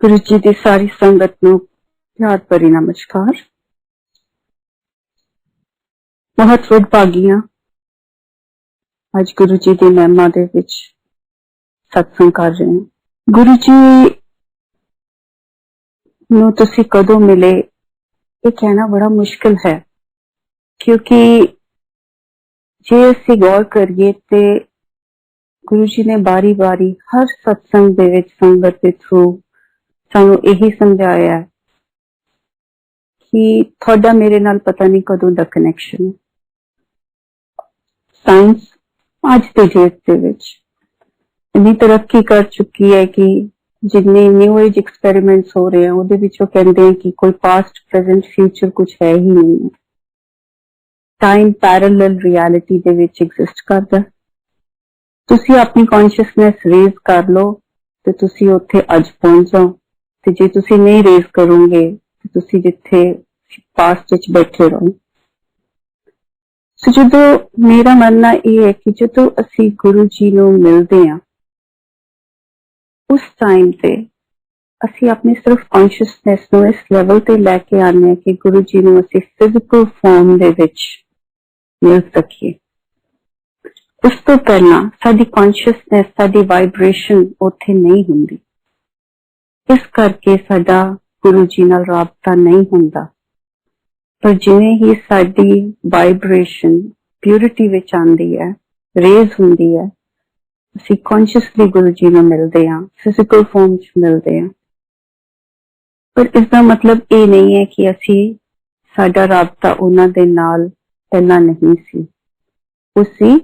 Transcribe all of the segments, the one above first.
गुरु जी की सारी संगत नूं प्यार भरी नमस्कार। बहुत वडभागियां अज गुरु जी की महिमा दे विच सत्संग कर रहे हैं। गुरु जी नूं तुसीं कदों मिले ये कहना बड़ा मुश्किल है, क्योंकि जे असीं गौर करिए ते गुरु जी ने बारी बारी हर सत्संग दे विच संगत दे थ्रू सानू यही समझाया है कि थोड़ा मेरे नाल पता नहीं कदों दा कनैक्शन है। साइंस अज के डेट दे विच इतनी तरक्की कर चुकी है कि जितने न्यू एज एक्सपेरिमेंट्स हो रहे हैं उहदे विच वो कहते हैं कि कोई पास्ट प्रेजेंट फ्यूचर कुछ है ही नहीं है। Time parallel reality they which exist करदा। तुसी अपनी कॉन्शियसनेस रेज कर लो ते तुसी उत्थे अज पहुंच जाओ, ते जे तुसी नहीं रेज करोगे ते तुसी जिथे पास्ट विच बैठे रहो। सो जो मेरा मानना यह है कि जो असी गुरु जी नूं मिलते हैं उस टाइम पे असी अपनी सिर्फ कॉन्शियसनेस नूं इस लेवल ते लैके आने हैं कि गुरु जी नूं असी फिजिकल फॉर्म दे विच मिल सकीए। उस तो पहला साडी कॉन्शियसनेस साडी वाइब्रेशन उत्थे नहीं हुंदी, इस करके साडा गुरु जी नाल राबता नहीं हुंदा। पर जिवें ही साडी वाइब्रेशन प्यूरिटी विच आंदी है, रेज हुंदी है, असी कॉन्शियसली गुरु जी नूं मिलदे हां, फिजिकल फॉर्म च मिलदे हां। पर इसका मतलब ये नहीं है कि असी साडा राबता उन्हां दे नाल पहला नहीं सी, वो सी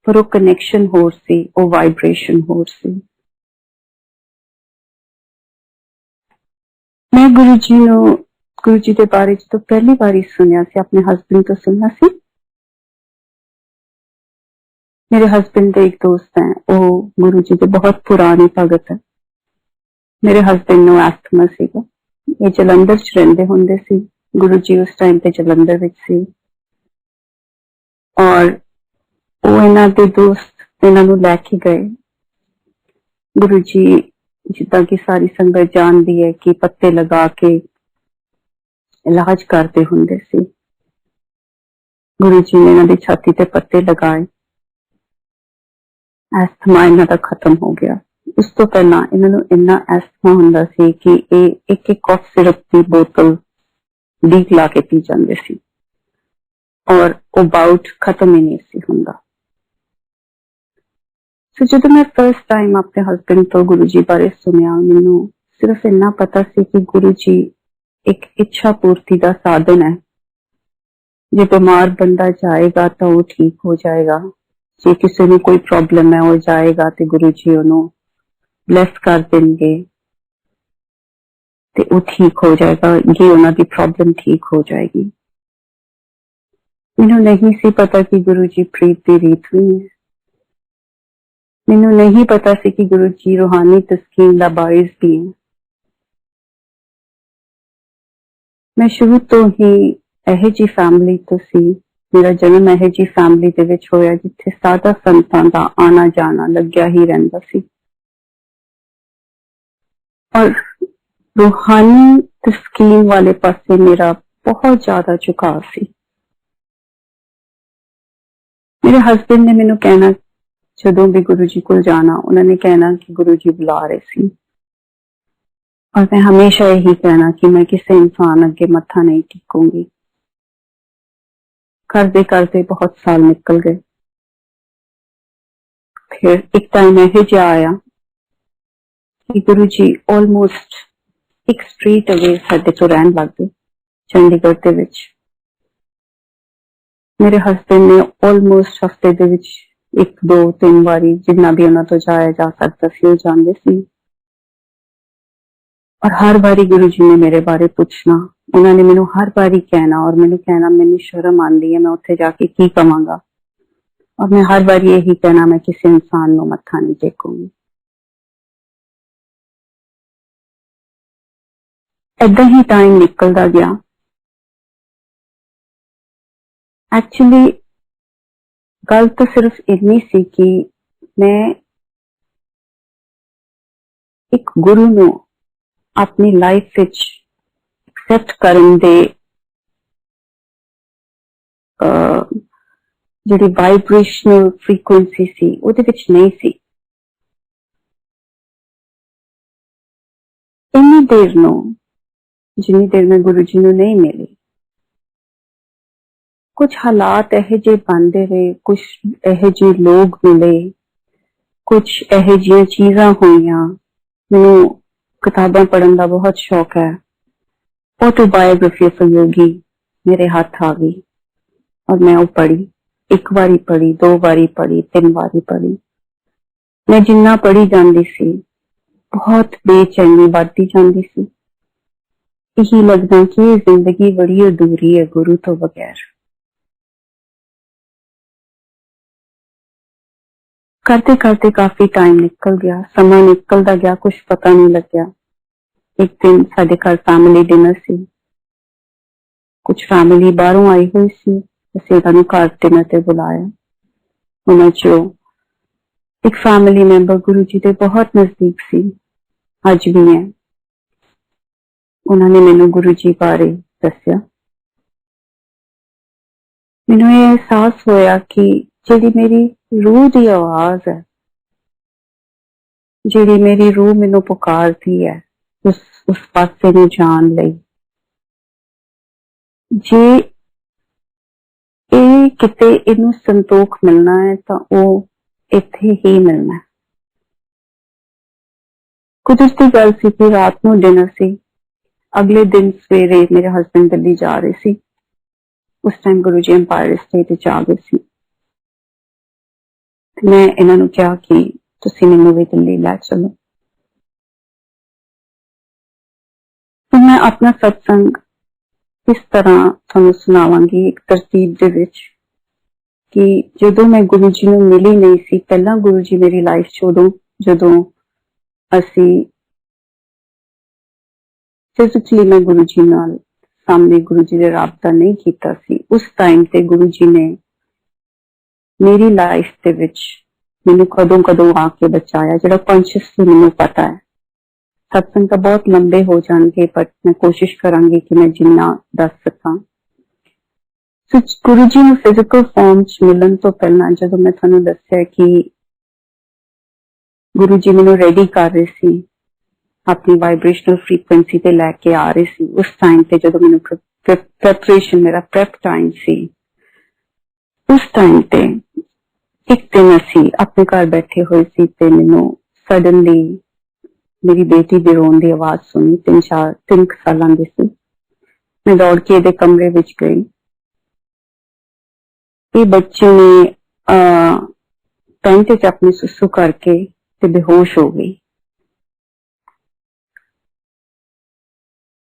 पर वो कनैक्शन होर सी, वो वाइब्रेशन होर सी। मैं गुरु जी के बारे च तो पहली बारी सुनिया सी, अपने हस्बैंड तो सुनिया सी। मेरे हस्बैंड के एक दोस्त हैं, वो गुरु जी के बहुत पुराने भगत है। मेरे हस्बैंड नूं एस्थमा सीगा, ये जलंधर च रहिंदे हुंदे सी। गुरु जी उस टाइम पे जलंधर विच सी और वो इन्हां दे दोस्त इन्हां नूं लैके गए। गुरु जी जिद्दां कि सारी संगत जानदी है कि पत्ते लगा के इलाज करते हुंदे सी। गुरु जी ने इन्हां दी छाती ते पत्ते लगाए, एस्थमा इन्हां दा खत्म हो गया। उस तो पहला इन्हां नूं इन्ना एस्थमा हुंदा सी कि एक एक कॉफ सिरप की बोतल लीक ला के पी जांदे सी और वो बाउट खत्म ही नहीं सी हुंदा। सो जदों मैं फर्स्ट टाइम अपने हस्बैंड तो गुरु जी बारे सुनिया, मैनू सिर्फ इन्ना पता सी कि गुरु जी एक इच्छा पूर्ति का साधन है। जे बीमार बंदा जाएगा तो वो ठीक हो जाएगा, जे किसी नूं कोई प्रॉब्लम है वो जाएगा तो गुरु जी उन्होंने ब्लेस कर देंगे ते वो ठीक हो जाएगा, ये उन्हां दी प्रॉब्लम ठीक हो जाएगी। मैनू नहीं सी पता कि गुरु जी प्रीत दी रीत भी है। मैनू नहीं पता सी कि गुरु जी रूहानी तस्कीन दा बारिश भी है। मैं शुरू तो ही एहे जी फैमिली तो सी, मेरा जन्म एहे जी फैमिली दे विच होया जिथे सादा संतां दा आना जाना लग्या ही रहिंदा सी और रूहानी तस्कीन वाले पासे मेरा बहुत ज्यादा झुकाव सी। मेरे हस्बैंड ने मैनू कहना, जदों भी गुरु जी को जाना उन्होंने कहना कि गुरु जी बुला रहे सी, और मैं हमेशा यही कहना कि मैं किसी इंसान अगे मत्था नहीं टेकूंगी। करते करते बहुत साल निकल गए। फिर एक टाइम यह जा आया कि गुरु जी ऑलमोस्ट एक स्ट्रीट अवे साडे तो रहन लग गए चंडीगढ़ दे विच। मेरे हस्बैंड ने ऑलमोस्ट हफ्ते दे विच एक दो तीन बारी जिन्ना भी उन्हां तो जाया जा सकता सी जांदे सी, और हर बारी गुरु जी ने मेरे बारे पूछना। उन्होंने मैनू हर बारी कहना और मैनू कहना मैनू शर्म आंदी है, मैं उत्थे जाके की कवांगा, और मैं हर बारी यही कहना मैं किसी इंसान नूं मत्था नहीं टेकूंगी। ऐदां ही टाइम निकलदा गया। एक्चुअली गल तो सिर्फ इन्नी सी कि मैं एक गुरु नूं अपनी लाइफ विच एक्सेप्ट करन दे जिहड़ी वाइब्रेशनल फ्रीकुएंसी सी उहदे विच नहीं सी। इन्नी देर नूं जिन्नी देर मैं गुरु जी नूं नहीं मिली, कुछ हालात एहे जे बनते रहे, कुछ एहे जे लोग मिले, कुछ एहे जिहियां चीजां होईयां। मैनूं किताबां पढ़न का बहुत शौक है। ऑटोबायोग्राफी ऑफ अ योगी मेरे हाथ आ गई और मैं वो पढ़ी। एक बारी पढ़ी, 2 बारी पढ़ी, 3 बारी पढ़ी। मैं जिन्ना पढ़ी जाती सी बहुत बेचैनी बढ़ती जाती सी। यही लगदा कि ये जिंदगी बड़ी अधूरी है गुरु तो बगैर। करते करते काफी टाइम निकल गया, समा निकलता गया, कुछ पता नहीं लग्या। एक दिन साडे घर फैमिली डिनर सी, कुछ फैमिली बाहरों आई हुई सी, असीं उन्हां नूं घर डिनर ते बुलाया। उन्हां चों एक फैमिली मैंबर गुरु जी के बहुत नजदीक सी, अज भी है। उन्होंने मैनू गुरु जी बारे दस्या। मैनू ये एहसास होया कि जिहड़ी मेरी रूह की आवाज है, जिहड़ी मेरी रूह मैनू पुकारती है उस पासे नूं जाण लई, जे ये किते इनू संतोख मिलना है तो वो इत्थे ही मिलना है। कुदरती गल सी कि रात नूं डिनर सी, अगले दिन सवेरे मेरे हसबैंड दिल्ली जा रहे सी। उस time Guru ji empire state which आ गए सी। मैं इन्हां नूं कहा कि तुसीं मैनूं भी दिल्ली लै चलो। तो मैं अपना सत्संग इस तरह तुहानूं सुणावांगी एक तरतीब दे विच कि जदों मैं गुरु जी नूं मिली नहीं सी, पहला गुरु जी मेरी लाइफ च जदों असी फिजिकली मैं गुरु जी नाल सामने गुरु जी दे राबता नहीं कीता सी, उस टाइम ते गुरु जी ने मेरी लाइफ दे विच मैनू कदों कदों आके बचाया, जिहड़ा कॉन्शियसली मैनू पता है। सत्संग तो बहुत लंबे हो जाएंगे, बट मैं कोशिश करांगी कि मैं जिन्ना दस सकां। गुरु जी नूं फिजिकल फॉर्म च मिलन तो पहला जदों मैं तुहानूं दस्सिया कि गुरु जी मैनू रेडी कर रहे सी, अपनी वाइब्रेशनल फ्रीकुएंसी ते लैके आ रहे सी, उस टाइम ते जदों मैनू प्रेपरेशन मेरा प्रेप टाइम सी, उस टाइम ते एक दिन असी अपने घर बैठे हुए सी ते मैनू सडनली मेरी बेटी दी रोन दी आवाज सुनी। 3 सालां दी सी। मैं दौड़ के इहदे कमरे विच गई। ये बच्चे ने पैंट च अपनी सुसु करके ते बेहोश हो गई।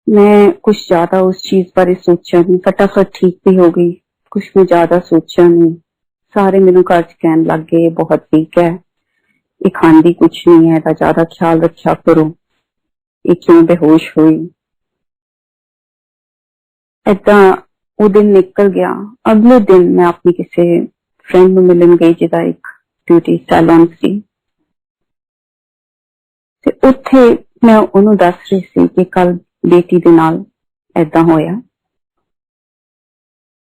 मैं कुछ ज्यादा उस चीज बारे सोचा नहीं, फटाफट ठीक भी हो गई। कुछ मैं ज्यादा सोचा नहीं। सारे मैनू घर च कहन लग गए बहुत वीक है, ये खांदी कुछ नहीं है, ज्यादा ख्याल रखा करो, ये क्यों बेहोश हुई। ऐदा वो दिन निकल गया। अगले दिन मैं अपनी किसी फ्रेंड नूं मिलन गई जिहदा एक ब्यूटी सैलून सी, ते उत्थे मैं उन्होंने दस रही सी कि कल बेटी दे नाल ऐदा होया।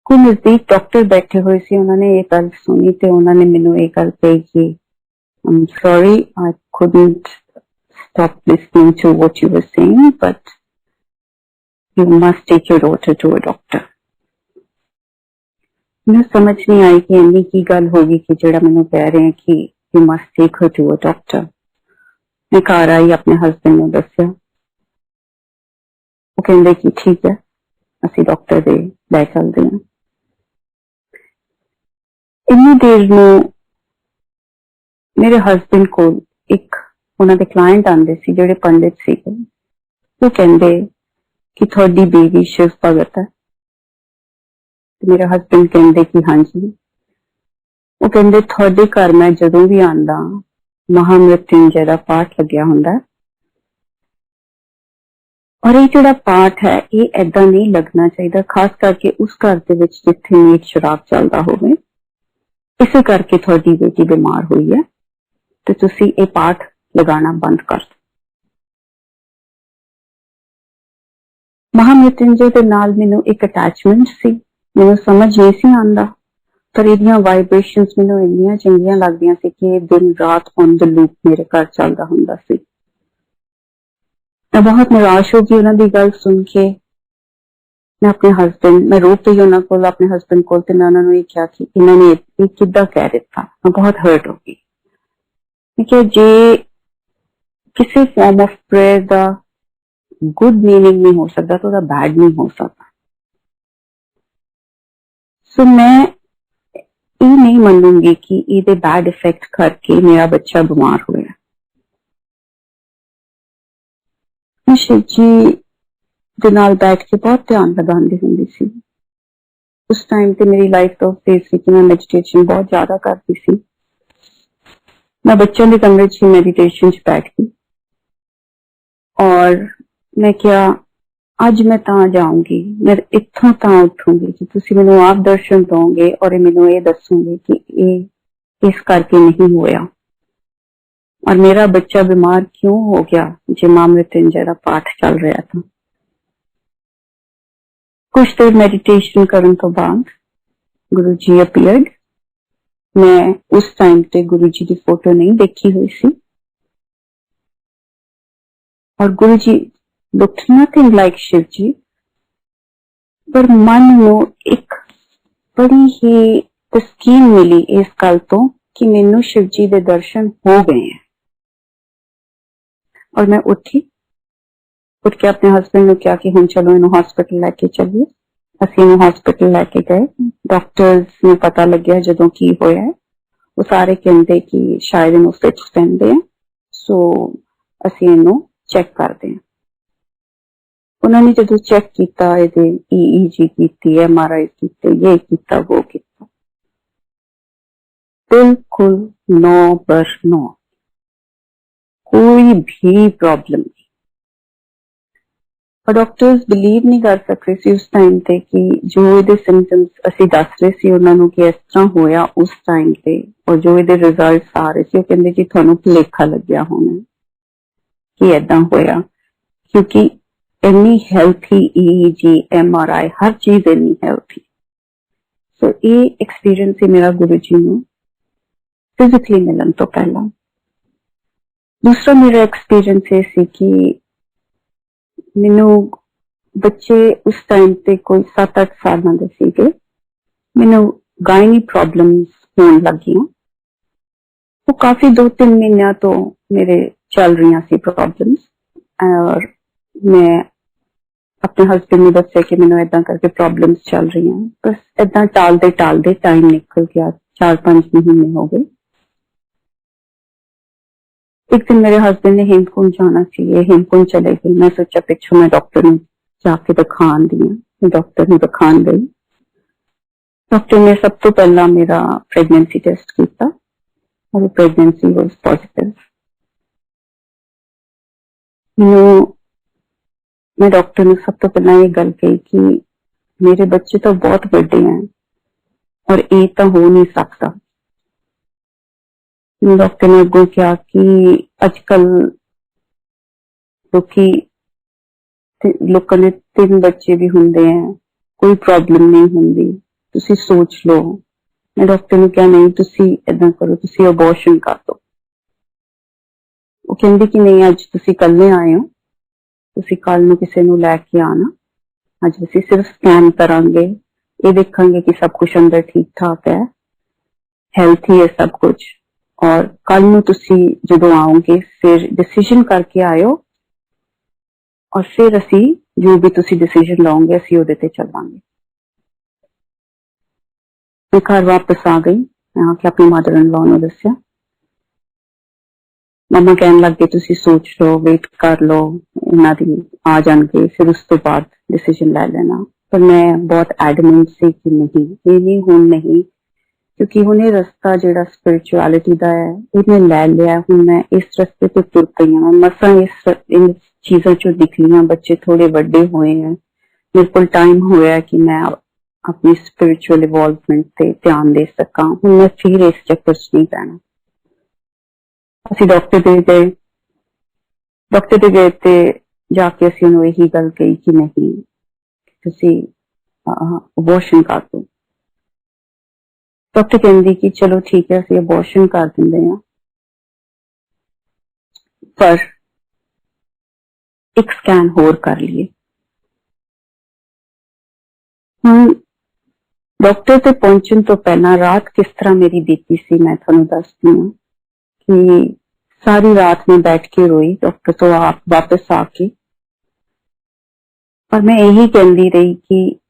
कोई नजदीक डॉक्टर बैठे हुए सी, उन्होंने ये गल सुनी ते उन्होंने मैनू ये गल कही कि I'm sorry, I couldn't stop listening to what you were saying, but you must take your daughter to a doctor. मैं समझ नहीं आई कि इन्नी की गल होगी कि जेड़ा मैनू कह रहे हैं कि you must take her to a doctor. मैं घर आई, अपने हस्बैंड नूं दस्सिया। वो कहंदे कि ठीक है, असी डॉक्टर दे लै चलदे हां। इन्नी देर नूं मेरे हस्बैंड को एक उन्हां दे क्लाइंट आंदे सी जेड़े पंडित सीगे। वो कहंदे कि थोड़ी बेबी शिव भगत है। मेरे हस्बैंड कहंदे कि हाँ जी। वो कहंदे थोड़े घर मैं जदों भी आंदा महामृत्युंजय दा पाठ लग्या हुंदा, और ये जिहड़ा पाठ है ये ऐदा नहीं लगना चाहिए, खास करके उस घर दे विच जिथे मीट शराब चलदा होवे। इसे करके थोड़ी बेटी बीमार हुई है, तो तुसी ये पाठ लगाना बंद कर दो। महामृत्युंजय दे नाल मैनू एक अटैचमेंट सी, मैनू समझ नहीं सी आंदा, पर इहदियां वाइब्रेशंस मैनू इन्नियां चंगियां लगदियां सी कि दिन रात ऑन द लूप मेरे घर चलदा हुंदा सी। मैं बहुत निराश हो गई उन्हां दी गल सुन के। मैं अपने हस्बैंड, मैं रो पई उन्हां कोल, अपने हस्बैंड कोल, ते मैं उन्हां नूं ये कहा कि इन्हां ने ये किद्दां कह दित्ता। मैं बहुत हर्ट हो गई। मैं कहा जे किसी फॉर्म ऑफ प्रेयर दा गुड मीनिंग नहीं हो सकता तो बैड नहीं हो सकता। सो मैं ये नहीं मनूंगी कि ये बैड इफेक्ट करके मेरा बच्चा बीमार होया। मैं शिव जी दे नाल बैठ के बहुत ध्यान लगांदी हुंदी सी। उस टाइम ते मेरी लाइफ तो फेज सी कि मैं मेडिटेशन बहुत ज्यादा करती सी। मैं बच्चों के कमरे च मेडिटेशन च बैठ गई और मैं क्या अज मैं तां जाऊंगी, मैं इत्थों तां उठूंगी कि तुसी मैनू आप दर्शन दोगे और मैनू ये दसोगे कि ये इस करके नहीं होया और मेरा बच्चा बीमार क्यों हो गया जे मां मृत्युंजय दा पाठ चल रहा था। कुछ देर मेडिटेशन करने तो बाद गुरु जी अपीयर्ड। मैं उस टाइम पे गुरु जी की फोटो नहीं देखी हुई सी और गुरु जी looked nothing like शिव जी, पर मन ਨੂੰ एक बड़ी ही तस्कीन मिली इस गल तो कि मैनू शिव जी के दर्शन हो गए हैं। और मैं उठ के अपने हस्बैंड ने कहा कि हुण चलो इनू हॉस्पिटल लैके चलिए। असीं इनू हॉस्पिटल लैके गए। डॉक्टर्स ने पता लग्या जदों की होया है, वो सारे कहते कि शायद इनू फिट्स पैंदे हैं, सो असीं इनू चेक करते हैं। उन्होंने जो चेक किया, EEG की, MRI की, ये किया वो किया, बिल्कुल 9/9, कोई भी प्रॉब्लम नहीं। और डॉक्टर्स बिलीव नहीं कर सकते सी उस टाइम पे कि जो ये सिम्पटम्स असी दस रहे सी उन्होंने कि इस तरह होया उस टाइम पे, और जो ये रिजल्ट आ रहे सी कहते कि थानू भुलेखा लग्या होना कि ऐदा होया, क्योंकि इन्नी हेल्थी EEG MRI हर चीज इन्नी हेल्थी। सो ये एक्सपीरियंस ही मेरा गुरु जी नू फिजिकली मिलन तो पहला। दूसरा मेरा एक्सपीरियंस ये सी कि मैनू बच्चे उस टाइम पे कोई 7-8 साल दे सीगे, मैनू गायनी प्रॉब्लम्स होने लगी। वो काफी 2-3 महीनों तो मेरे चल रही सी प्रॉब्लम्स, और मैं अपने हस्बैंड ने दस्या कि मैनू ऐदा करके प्रॉब्लम्स चल रही हैं। बस ऐदा टालते टालते टाइम निकल गया, 4-5 महीने हो गए। एक दिन मेरे हस्बैंड ने हेमकुंड जाना चाहिए, हेमकुंड चले गए। मैं सोचा पिछू मैं डॉक्टर ने जाके दिखान दी, डॉक्टर ने दिखान गई। डॉक्टर ने सब तो पहला मेरा प्रेगनेंसी टेस्ट किया और प्रेगनेंसी वाज पॉजिटिव। मैं डॉक्टर ने सब तो पहला ये गल कही कि मेरे बच्चे तो बहुत बड़े हैं और ये तो हो नहीं सकता। डॉक्टर ने अगों कहा कि अजकल लोगों ने 3 बच्चे भी होंगे हैं, कोई प्रॉब्लम नहीं होंगी, तुसी सोच लो। मैं डॉक्टर ने कहा नहीं, तुसी ऐदा करो, तुसी अबॉर्शन कर दो। वो कहंदी कि नहीं, अज तुसी कल्ले आए हो, तुसी कल नूं किसी नूं लैके आना, अज असीं सिर्फ स्कैन करांगे, ये देखांगे कि सब कुछ अंदर ठीक ठाक है, हेल्थी है सब कुछ, और कल नूं तुसी जदों आओगे फिर डिसीजन करके आयो और फिर असी जो भी तुसी डिसीजन लाओगे असी उहदे ते चलांगे। मैं घर वापस आ गई। मैं आके अपनी मदर इन लॉ नूं दस्या। मम्मा कहन लग गए तुसी सोच लो, वेट कर लो, इन्हां दी आ जाणगे फिर उस तो बाद डिसीजन ले लेना। पर मैं बहुत एडमेंट सी कि नहीं, ये नहीं, हुण नहीं, क्योंकि हुण ये रस्ता जिहड़ा स्पिरिचुअलिटी दा है इहने ले लिया। हुण मैं इस रस्ते ते तुर पई हां। मसां इन चीजां चों निकलियां, बच्चे थोड़े वड्डे होए हैं, मेरे को टाइम होया कि मैं अपनी स्पिरिचुअल इवॉल्वमेंट ते ध्यान दे सकां। हुण मैं फिर इस चक्कर च नहीं पैना। असीं डॉक्टर दे गए ते जाके असीं उन्होंने यही गल कही कि नहीं तुसीं अबॉर्शन कर दो। डॉक्टर कहंदी कि चलो ठीक है असीं अबॉर्शन कर दिंदे हां, पर एक स्कैन होर कर लीए। हुण डॉक्टर ते पहुंचण तो पहला रात किस तरह मेरी बीती सी मैं तुहानूं दसदी हां कि सारी रात मैं बैठ के रोई डॉक्टर तो आप वापस आके, पर मैं यही कहती रही कि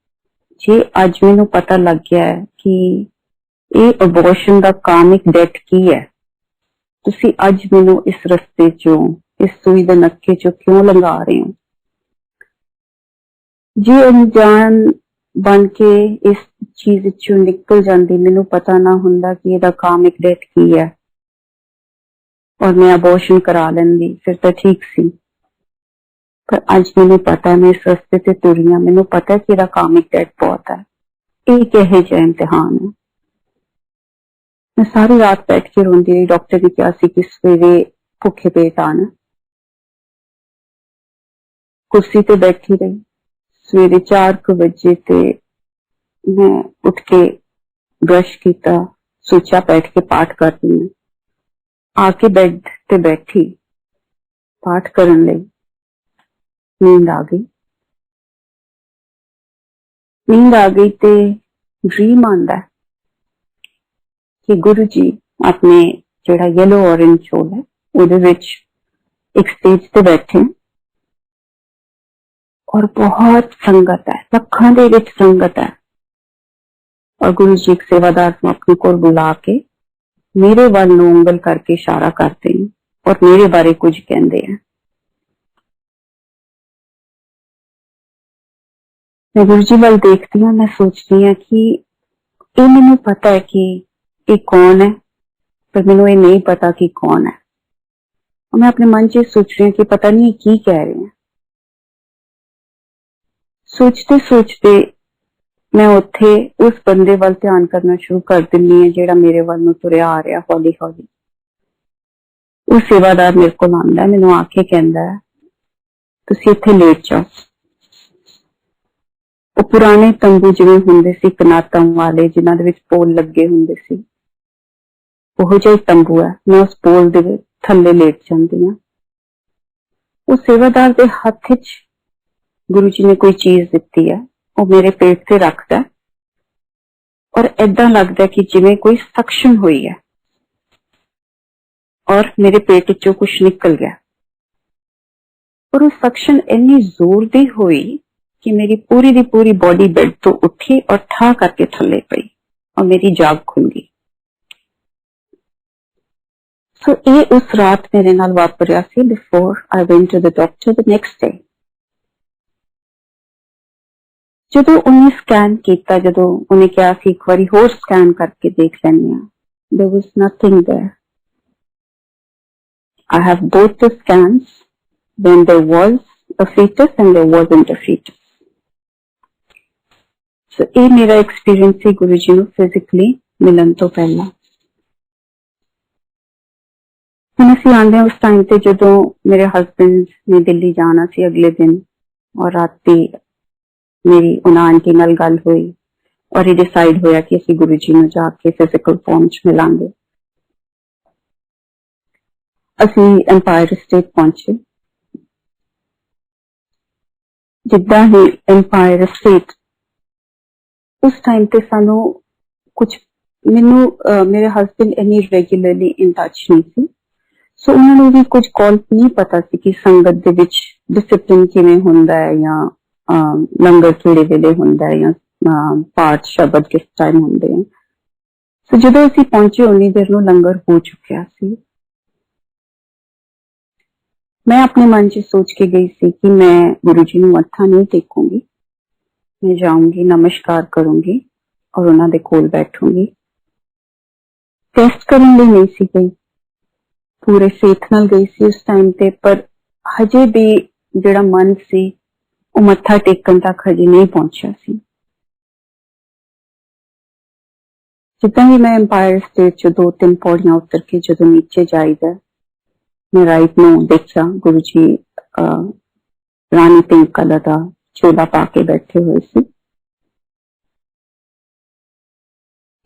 जे अज मैनू पता लग गया है कि ये अबॉर्शन का कामिक डेट की है, तुसी अज मैनू इस रस्ते चो इस सुई दे नक्के चो क्यों लंघा रहे हो। जे अनजान बन के इस चीज चो निकल जाती, मैनू पता ना हुंदा कि ਇਹਦਾ कामिक डेट की है और मैं अबॉर्शन करा लैंदी फिर तो ठीक सी। पर अज मैनू पता है मैं इस रस्ते ते तुरी हां, मैनू पता है कि ਇਹਦਾ कामिक डेट बहुत है। ये किहो जिहा इम्तिहान है। मैं सारी रात बैठ के रोंदी रही। डॉक्टर ने कहा कि सवेरे भुखे पेट आना। कुर्सी ते बैठी रही। सवेरे 4 बजे ते मैं उठ के ब्रश किया, सोचा बैठ के पाठ कर दी। आके बेड ते बैठी पाठ करन लई, नींद आ गई। नींद आ गई ते ड्रीम आंदा है कि गुरु जी अपने जेड़ा येलो ऑरेंज चोल है उहदे विच एक स्टेज ते बैठे और बहुत संगत है, लखां दे विच संगत है। और गुरु जी एक सेवादार को अपने कोल बुला के मेरे वाल नूं उंगल करके इशारा करते हैं और मेरे बारे कुछ कहते हैं। मैं गुरु जी वाल देखती हूँ, मैं सोचती हूँ कि ये मैनू पता है कि ये कौन है, पर मैनू ये नहीं पता कि कौन है। और मैं अपने मन च सोच रही हूँ कि पता नहीं की कह रहे हैं। सोचते सोचते मैं उत्थे उस बंदे वाल ध्यान करना शुरू कर दिंदी है जेड़ा मेरे वाल नूं तुरिया आ रहा हौली हौली। वो सेवादार मेरे को आंदा है, मैनू आके कहंदा है तुसीं इत्थे लेट जाओ। वो पुराने तंबू जिवें हुंदे सी कनातां वाले जिन्हां दे विच पोल लगे हुंदे सी, ओहो जिहा तंबू है। मैं उस पोल दे थल्ले लेट जांदी हां। उस सेवादार दे हत्थ विच गुरु जी ने कोई चीज दित्ती है, वो मेरे पेट ते रखदा है और ऐदां लगदा है कि जिवें कोई सक्शन हुई है और मेरे पेट चो कुछ निकल गया। और वो सक्शन इन्नी जोर दी हुई कि मेरी पूरी दी पूरी बॉडी बेड तो उठी और ठा करके थल्ले पई और मेरी जाग खुल गई। सो ये उस रात मेरे नाल वापरिया सी before I went to the doctor the next day. जदों उन्हें स्कैन किया, जदों उन्हें कहा कि एक बारी होर स्कैन करके देख लैंदे हां, there was nothing there. I have both the scans when there was a fetus and there wasn't a fetus. So ये मेरा एक्सपीरियंस है गुरु जी नूं फिजिकली मिलन तो पहला। हम असीं आंदे उस टाइम ते जदों मेरे हसबैंड ने दिल्ली जाना सी अगले दिन, और राती मेरी उन्हां आंटी नाल गल हुई और ये डिसाइड होया कि असीं गुरु जी नूं जाके फिजिकल फॉर्म च मिलांगे। असीं एम्पायर स्टेट पहुंचे। जिद्दां ही एम्पायर स्टेट उस टाइम ते सानू कुछ मैनू मेरे हसबैंड इन्नी रेगुलरली इन टच नहीं सी, सो उन्होंने भी कुछ कॉल नहीं पता सी कि संगत दे विच डिसिप्लिन किवें हुंदा है या लंगर केड़े वेले हुंदा है या पाठ शब्द किस टाइम हुंदे हैं। सो जदों असीं पहुंचे उन्नी देर नूं लंगर हो चुकिया सी। मैं अपने मन च सोच के गई सी कि मैं गुरु जी नूं मत्था नहीं टेकूंगी, मैं जाऊंगी नमस्कार करूंगी और उन्हां दे कोल बैठूंगी। टेस्ट करने लिए नहीं सी गई, पूरे फेथ नाल गई सी उस टाइम ते, पर हजे भी जेड़ा मन सी वो मत्था टेकन तक हजे नहीं पहुंचा सी। जिद्दां ही मैं एम्पायर स्टेट च 2-3 पौड़ियां उतर के जदों नीचे जाईदा, मैं राइट नूं देखा गुरु जी रानी पिंक कलर का चोला पा के बैठे हुए सी।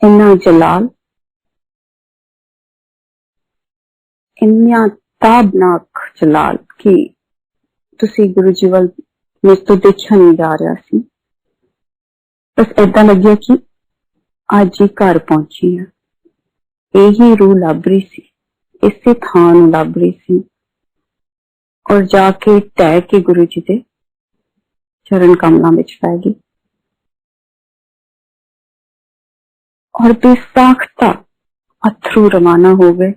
इन्ना जलाल, इन्ना ताबनाक जलाल कि तुसी गुरु जी वाल मेरे तो देखा नहीं जा रहा सी। बस ऐदा लग्या कि अज ही घर पहुंची है, यही रूह लभ रही सी, इसे थान लभ रही सी और जाके टह के गुरु जी दे चरण कमलों में पै गई और बेसाख्ता अथरू रवाना हो गए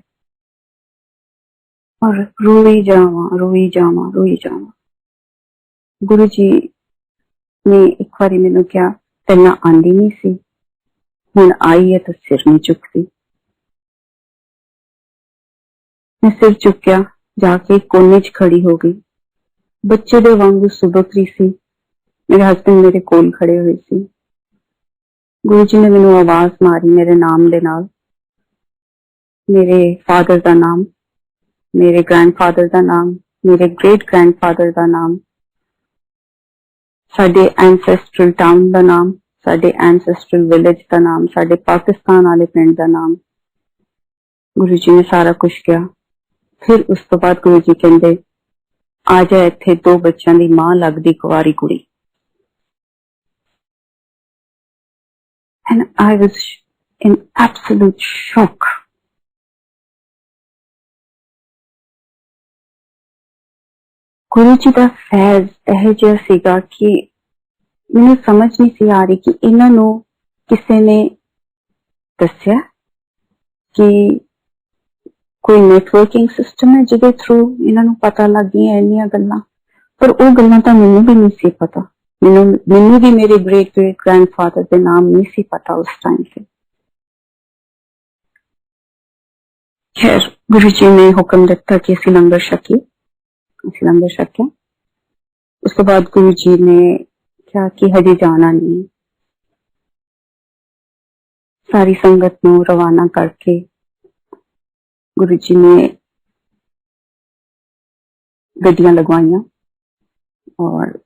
और रोई जावा रोई जावा रोई जावा। गुरु जी ने एक बारी मैनू क्या पहला आंदी नहीं सी, हुण आई है तो सिर नहीं चुकती। मैं सिर चुकया, जाके कोने च खड़ी हो गई, बच्चे दे वांगू सुबक रही सी। मेरे हस्बैंड मेरे कोल खड़े हुए सी। गुरु जी ने मैनू आवाज मारी मेरे नाम दे नाल, मेरे फादर दा नाम, मेरे ग्रैंडफादर दा नाम, मेरे ग्रेट ग्रैंडफादर दा नाम, साडे एंसेस्ट्रल टाउन दा नाम, साडे एंसेस्ट्रल विलेज दा नाम, साडे पाकिस्तान वाले पिंड दा नाम। गुरु जी ने सारा कुछ किया। फिर उस तो बाद गुरु जी कहंदे आ जा इत्थे दो बच्चों की मां लगदी कुवारी कुड़ी। And I was in absolute shock. गुरु जी का फैज यह जिहा सीगा कि मैनू समझ नहीं सी आ रही कि इन्हों किसी ने दस्या कि कोई नेटवर्किंग सिस्टम है जिदे थ्रू इन्हों पता लग गई इन्नियां गल्लां, पर वो गल्लां तां मैनू भी नहीं सी पता। मैनू भी मेरे ग्रेट ग्रेट ग्रैंडफादर के नाम नहीं सी पता उस टाइम से। खैर गुरु जी ने हुक्म दिता कि असीं लंगर छकीए, असीं लंगर छकिया। उस तो बाद गुरु जी ने कहा कि हजे जाना नहीं। सारी संगत नूं रवाना करके गुरु जी ने गड्डियां लगवाइया और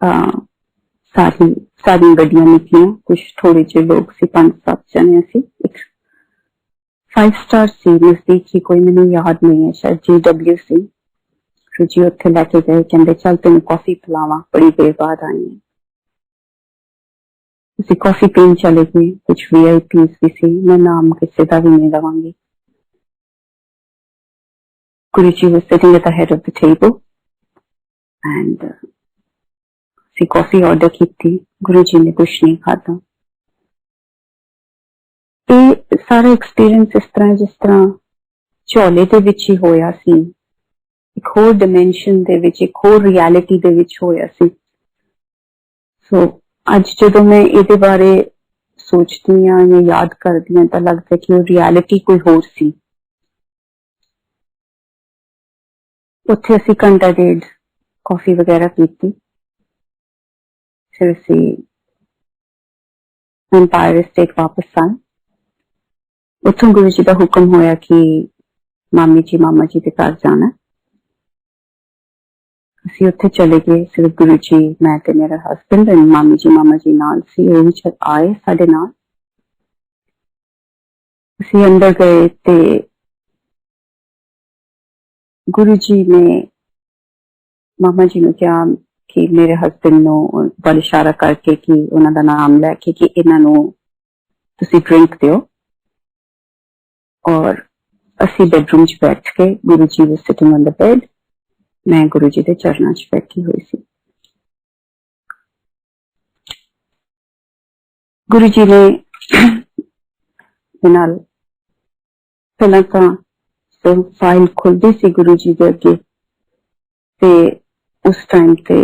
सारी सारी गड्डियां निकलियां। कुछ थोड़े जे लोग सी, 5-7 जने सी। एक 5 स्टार सी नजदीक ही, कोई मैनू याद नहीं है, शायद JW सी। गुरु जी उत्थे लैके गए, कहंदे चल तेन कॉफी पिलावा, बड़ी देर बाद आई है। उसी कॉफी पीन चले गए। कुछ VIPs भी सी, मैं नाम किसी का भी नहीं लवांगी। Guru ji was sitting at the head of the table and सी कॉफी ऑर्डर की थी। गुरु जी ने कुछ नहीं खाता। ये सारा एक्सपीरियंस इस तरह जिस तरह झोले दे विच ही होया सी, एक होर डिमेंशन दे विच, एक होर रियलिटी दे विच होया सी। सो अज जदों मैं इहदे बारे सोचती हां या याद करदी हां तां लगदा कि वो रियलिटी कोई होर सी। उत्थे असीं घंटा डेढ़ कॉफी वगैरह पीती, फिर असीं एम्पायर स्टेट वापस आए। उत्थों गुरु जी का हुक्म होया कि मामी जी मामा जी के घर जाना। असीं उत्थे चले गए, सिर्फ गुरु जी, मैं ते मेरा हस्बैंड, मामी जी मामा जी नाल सी, वो भी आए साडे नाल। असीं अंदर गए ते गुरु जी ने मामा जी ने कहा कि मेरे हस्बैंड नो वाल इशारा करके कि उन्हां दा नाम लैके कि इन्हां नू तुसीं ड्रिंक दिओ। और असीं बेडरूम च बैठ के, Guru ji was sitting on the bed, मैं गुरु जी दे चरणां च बैठी हुई सी। गुरु जी ने नाल पहला तां फाइल खुलदी सी गुरु जी दे अगे, ते उस टाइम ते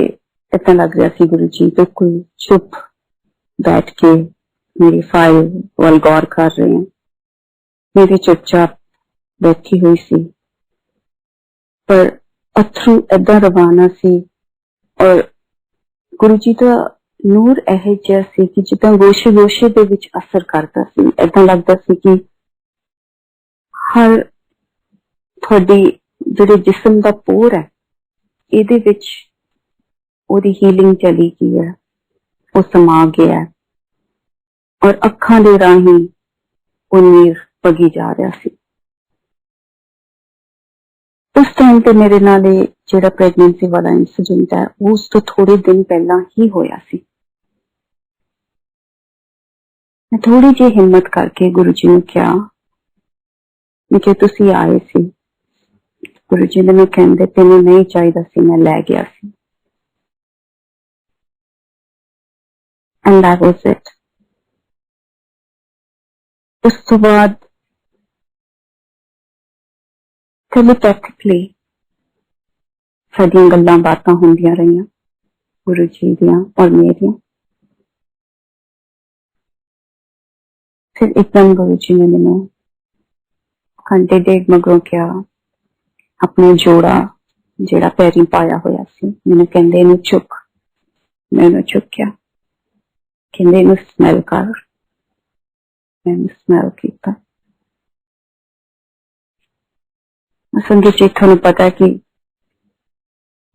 इतना लग रहा सी गुरु जी बिल्कुल चुप बैठ के मेरी फाइल वाल गौर कर रहे हैं। मेरी चुपचाप बैठी हुई सी, पर अथरू ऐदा रवाना सी और गुरु जी का नूर यह जिहा सी कि जिद्दां गोशे गोशे दे विच असर करदा सी। ऐदा लगदा सी कि हर थोड़ी जिहड़े जिस्म दा पोर है इहदे विच ਉਹਦੀ ਹੀਲਿੰਗ ਚਲੀ ਗਈ ਹੈ, ਉਹ ਸਮਾ ਗਿਆ ਹੈ ਔਰ ਅੱਖਾਂ ਦੇ ਰਾਹੀਂ ਉਹ ਨੀਰ ਵਗੀ ਜਾ ਰਿਹਾ ਸੀ। ਉਸ ਟਾਈਮ ਤੇ ਮੇਰੇ ਨਾਲ ਇਹ ਜਿਹੜਾ ਪ੍ਰੈਗਨੈਂਸੀ ਵਾਲਾ ਇੰਸੀਡੈਂਟ ਹੈ, ਉਸ ਤੋਂ ਥੋੜੇ ਦਿਨ ਪਹਿਲਾਂ ਹੀ ਹੋਇਆ ਸੀ। ਮੈਂ ਥੋੜੀ ਜਿਹੀ ਹਿੰਮਤ ਕਰਕੇ ਗੁਰੂ ਜੀ ਨੂੰ ਕਿਹਾ, ਮੈਂ ਕਿਹਾ ਤੁਸੀਂ ਆਏ ਸੀ, ਗੁਰੂ ਜੀ ਨੇ ਕਹਿੰਦੇ ਤੈਨੂੰ ਨਹੀਂ ਚਾਹੀਦਾ ਸੀ, ਮੈਂ ਲੈ ਗਿਆ ਸੀ। And that was it. ਉਸ ਤੋਂ ਬਾਅਦ telepathically ਸਾਡੀਆਂ ਗੱਲਾਂ ਬਾਤਾਂ ਹੁੰਦੀਆਂ ਰਹੀਆਂ, ਗੁਰੂ ਜੀ ਦੀਆਂ ਔਰ ਮੇਰੀਆਂ। ਫਿਰ ਇੱਕਦਮ ਗੁਰੂ ਜੀ ਨੇ ਮੈਨੂੰ ਘੰਟੇ ਡੇਢ ਮਗਰੋਂ ਕਿਹਾ, ਆਪਣਾ ਜੋੜਾ ਜਿਹੜਾ ਪੈਰੀਂ ਪਾਇਆ ਹੋਇਆ ਸੀ, ਮੈਨੂੰ ਕਹਿੰਦੇ ਇਹਨੂੰ ਚੁੱਕ। ਮੈਂ ਉਹਨੂੰ ਚੁੱਕਿਆ। ਕਹਿੰਦੇ ਇਹਨੂੰ ਸਮੈਲ ਕਰ। ਮੈਂ ਸਮੈਲ ਕੀਤਾ। ਸੰਗਤ ਜੀ, ਤੁਹਾਨੂੰ ਪਤਾ ਕਿ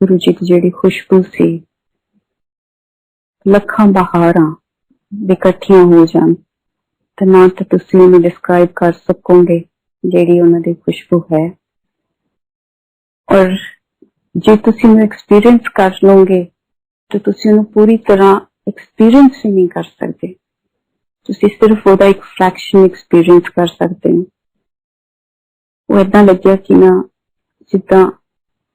ਗੁਰੂ ਜੀ ਦੀ ਜਿਹੜੀ ਖੁਸ਼ਬੂ ਸੀ, ਲੱਖਾਂ ਬਹਾਰਾਂ ਇਕੱਠੀਆਂ ਹੋ ਜਾਣ ਤੇ ਨਾ ਤਾਂ ਤੁਸੀਂ ਉਹਨੂੰ ਡਿਸਕ੍ਰਾਈਬ ਕਰ ਸਕੋਗੇ ਜਿਹੜੀ ਉਹਨਾਂ ਦੀ ਖੁਸ਼ਬੂ ਹੈ। ਔਰ ਜੇ ਤੁਸੀਂ ਉਹਨੂੰ ਐਕਸਪੀਰੀਅੰਸ ਕਰ ਲਓਗੇ ਤਾਂ ਤੁਸੀਂ ਉਹਨੂੰ ਪੂਰੀ ਤਰ੍ਹਾਂ ਐਕਸਪੀਰੀਅੰਸ ਵੀ ਨਹੀਂ ਕਰ ਸਕਦੇ। ਤੁਸੀਂ ਸਿਰਫ ਉਹਦਾ ਇੱਕ ਫ੍ਰੈਕਸ਼ਨ ਐਕਸਪੀਰੀਅੰਸ ਕਰ ਸਕਦੇ ਹੋ। ਉਹ ਏਦਾਂ ਲੱਗਿਆ ਕਿ ਨਾ ਜਿੱਦਾਂ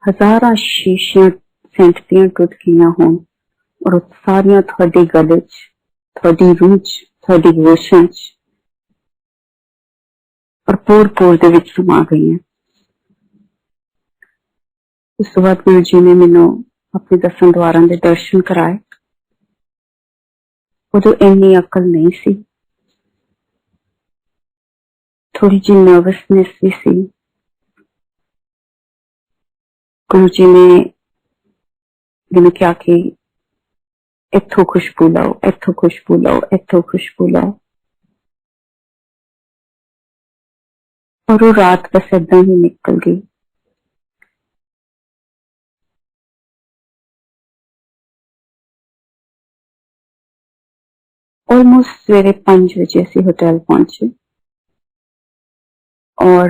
ਹਜ਼ਾਰਾਂ ਸ਼ੀਸ਼ੀਆਂ ਸੈਂਟ ਦੀਆਂ ਟੁੱਟ ਗਈਆਂ ਹੋਣ ਔਰ ਉਹ ਸਾਰੀਆਂ ਤੁਹਾਡੇ ਗਲੇ 'ਚ, ਤੁਹਾਡੀ ਰੂਹ 'ਚ, ਤੁਹਾਡੀ ਹੋਸ਼ਾਂ 'ਚ ਔਰ ਪੋਰ ਦੇ ਵਿੱਚ ਸਮਾ ਗਈਆਂ। ਉਸ ਤੋਂ ਬਾਅਦ ਗੁਰੂ ਜੀ ਨੇ ਮੈਨੂੰ ਆਪਣੇ 10 ਦੁਆਰਾਂ ਦੇ ਦਰਸ਼ਨ ਕਰਾਏ। ਉਦੋਂ ਇੰਨੀ ਅਕਲ ਨਹੀਂ ਸੀ, ਥੋੜੀ ਜਿਹੀ ਨਰਵਸਨੈਸ ਵੀ ਸੀ। ਗੁਰੂ ਜੀ ਨੇ ਮੈਨੂੰ ਕਿਹਾ ਕਿ ਇੱਥੋਂ ਖੁਸ਼ਬੂ ਲਓ, ਇੱਥੋਂ ਖੁਸ਼ਬੂ ਲਓ, ਇੱਥੋਂ ਖੁਸ਼ਬੂ ਲਓ। ਔਰ ਉਹ ਰਾਤ ਬਸ ਏਦਾਂ ਹੀ ਨਿਕਲ ਗਈ। ਆਲਮੋਸਟ ਸਵੇਰੇ 5 ਵਜੇ ਅਸੀਂ ਹੋਟਲ ਪਹੁੰਚੇ ਔਰ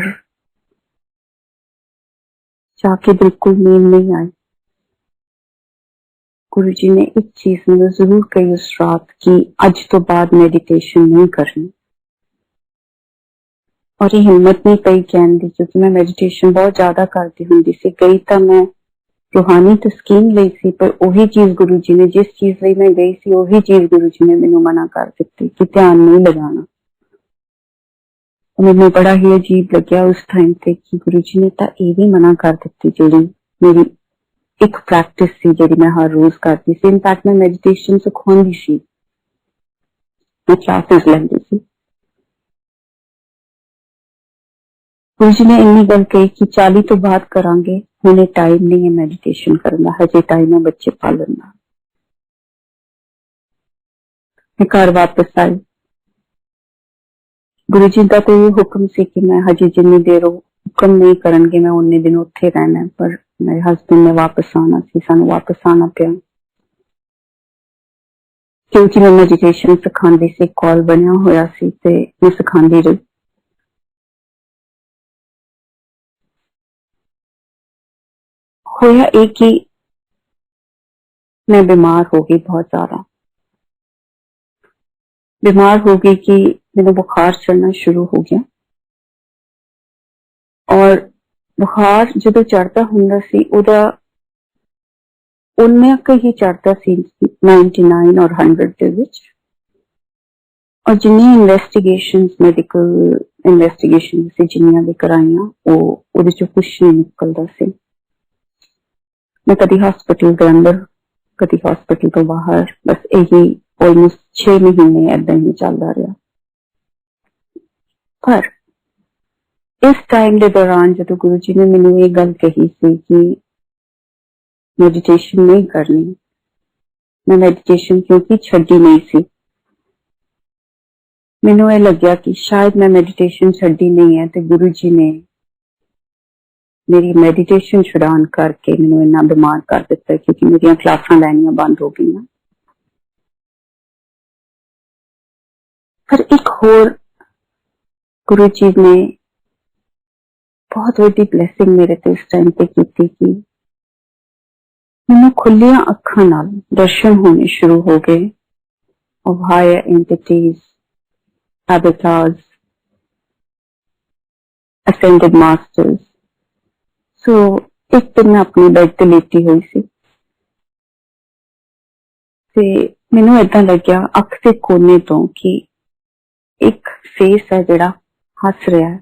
जाके बिल्कुल नींद नहीं आई। गुरु जी ने एक चीज मुझे जरूर कही उस रात की, आज तो बाद मेडिटेशन नहीं करनी। और ये हिम्मत नहीं पई कहने दी, क्योंकि मैं मेडिटेशन बहुत ज्यादा करती हुंदी सी। गई तो मैं रूहानी तस्कीन लई सी, पर वही चीज गुरु जी ने, जिस चीज लई मैं गई सी, वही चीज गुरु जी ने मैनू मना कर दिती कि ध्यान नहीं लगाना। मैनू बड़ा ही अजीब लग्या उस टाइम ते कि गुरु जी ने तो ये भी मना कर दी जी मेरी एक प्रैक्टिस सी जी मैं हर रोज करती सी। इनफैक्ट मैं मेडिटेशन सिखाती सी, मैं क्लासेस लैंदी सी। गुरु जी ने इन्नी गल कही कि 40 तो बाद करांगे, हुणे टाइम नहीं है मेडिटेशन करने का, हजे टाइम है बच्चे पालन का। मैं घर वापस आई। गुरु जी का तो ये हुक्म सी कि मैं हजे जिन्नी देर हुक्म नहीं करनगे मैं उन्ने दिन उत्थे रहना, पर मेरे हस्बैंड ने वापस आना सी, सानू वापस आना पिया क्योंकि मैं मेडिटेशन सिखांदी सी। कॉल बनया होया सी ते मैं सिखांदी रही। होया एक ही मैं बीमार हो गई, बहुत ज्यादा बीमार हो गई कि मैंने बुखार चढ़ना शुरू हो गया। और बुखार जो चढ़ता हुंदा सी उदा उन्ने ही चढ़ता सी 99 और 100 दे विच। और जिन्नी इन्वेस्टिगेशन मेडिकल इन्वेस्टिगेशन से जिन्नियां भी कराइयां वो चो कुछ नहीं निकलता सी। मैं कभी हॉस्पिटल के अंदर कभी हॉस्पिटल तो बाहर, बस यही ऑलमोस्ट 6 महीने ऐदा ही चलता रहा। पर इस टाइम के दौरान जो गुरु जी ने मैनू ये गल कही सी कि मेडिटेशन नहीं करनी, मैं मेडिटेशन क्योंकि छड्डी नहीं सी। मैनू ये लग्या कि शायद मैं मेडिटेशन छड्डी नहीं है तो गुरु जी ने मेरी मेडिटेशन छुड़ान करके मैंने इन्ना बीमार कर दिता क्योंकि मेरी क्लासां लैनियां बंद हो गई। पर एक होर गुरु जी ने बहुत वड्डी ब्लैसिंग मेरे ते उस टाइम पे की कि मैंने खुलिया अखां नाल दर्शन होने शुरू हो गए of higher entities, avatars, ascended masters. So एक दिन मैं अपनी बेड ते लेटी हुई सी ते मैनू ऐसा लग्या अख के कोने तो कि एक फेस है जिहड़ा हस रहा है,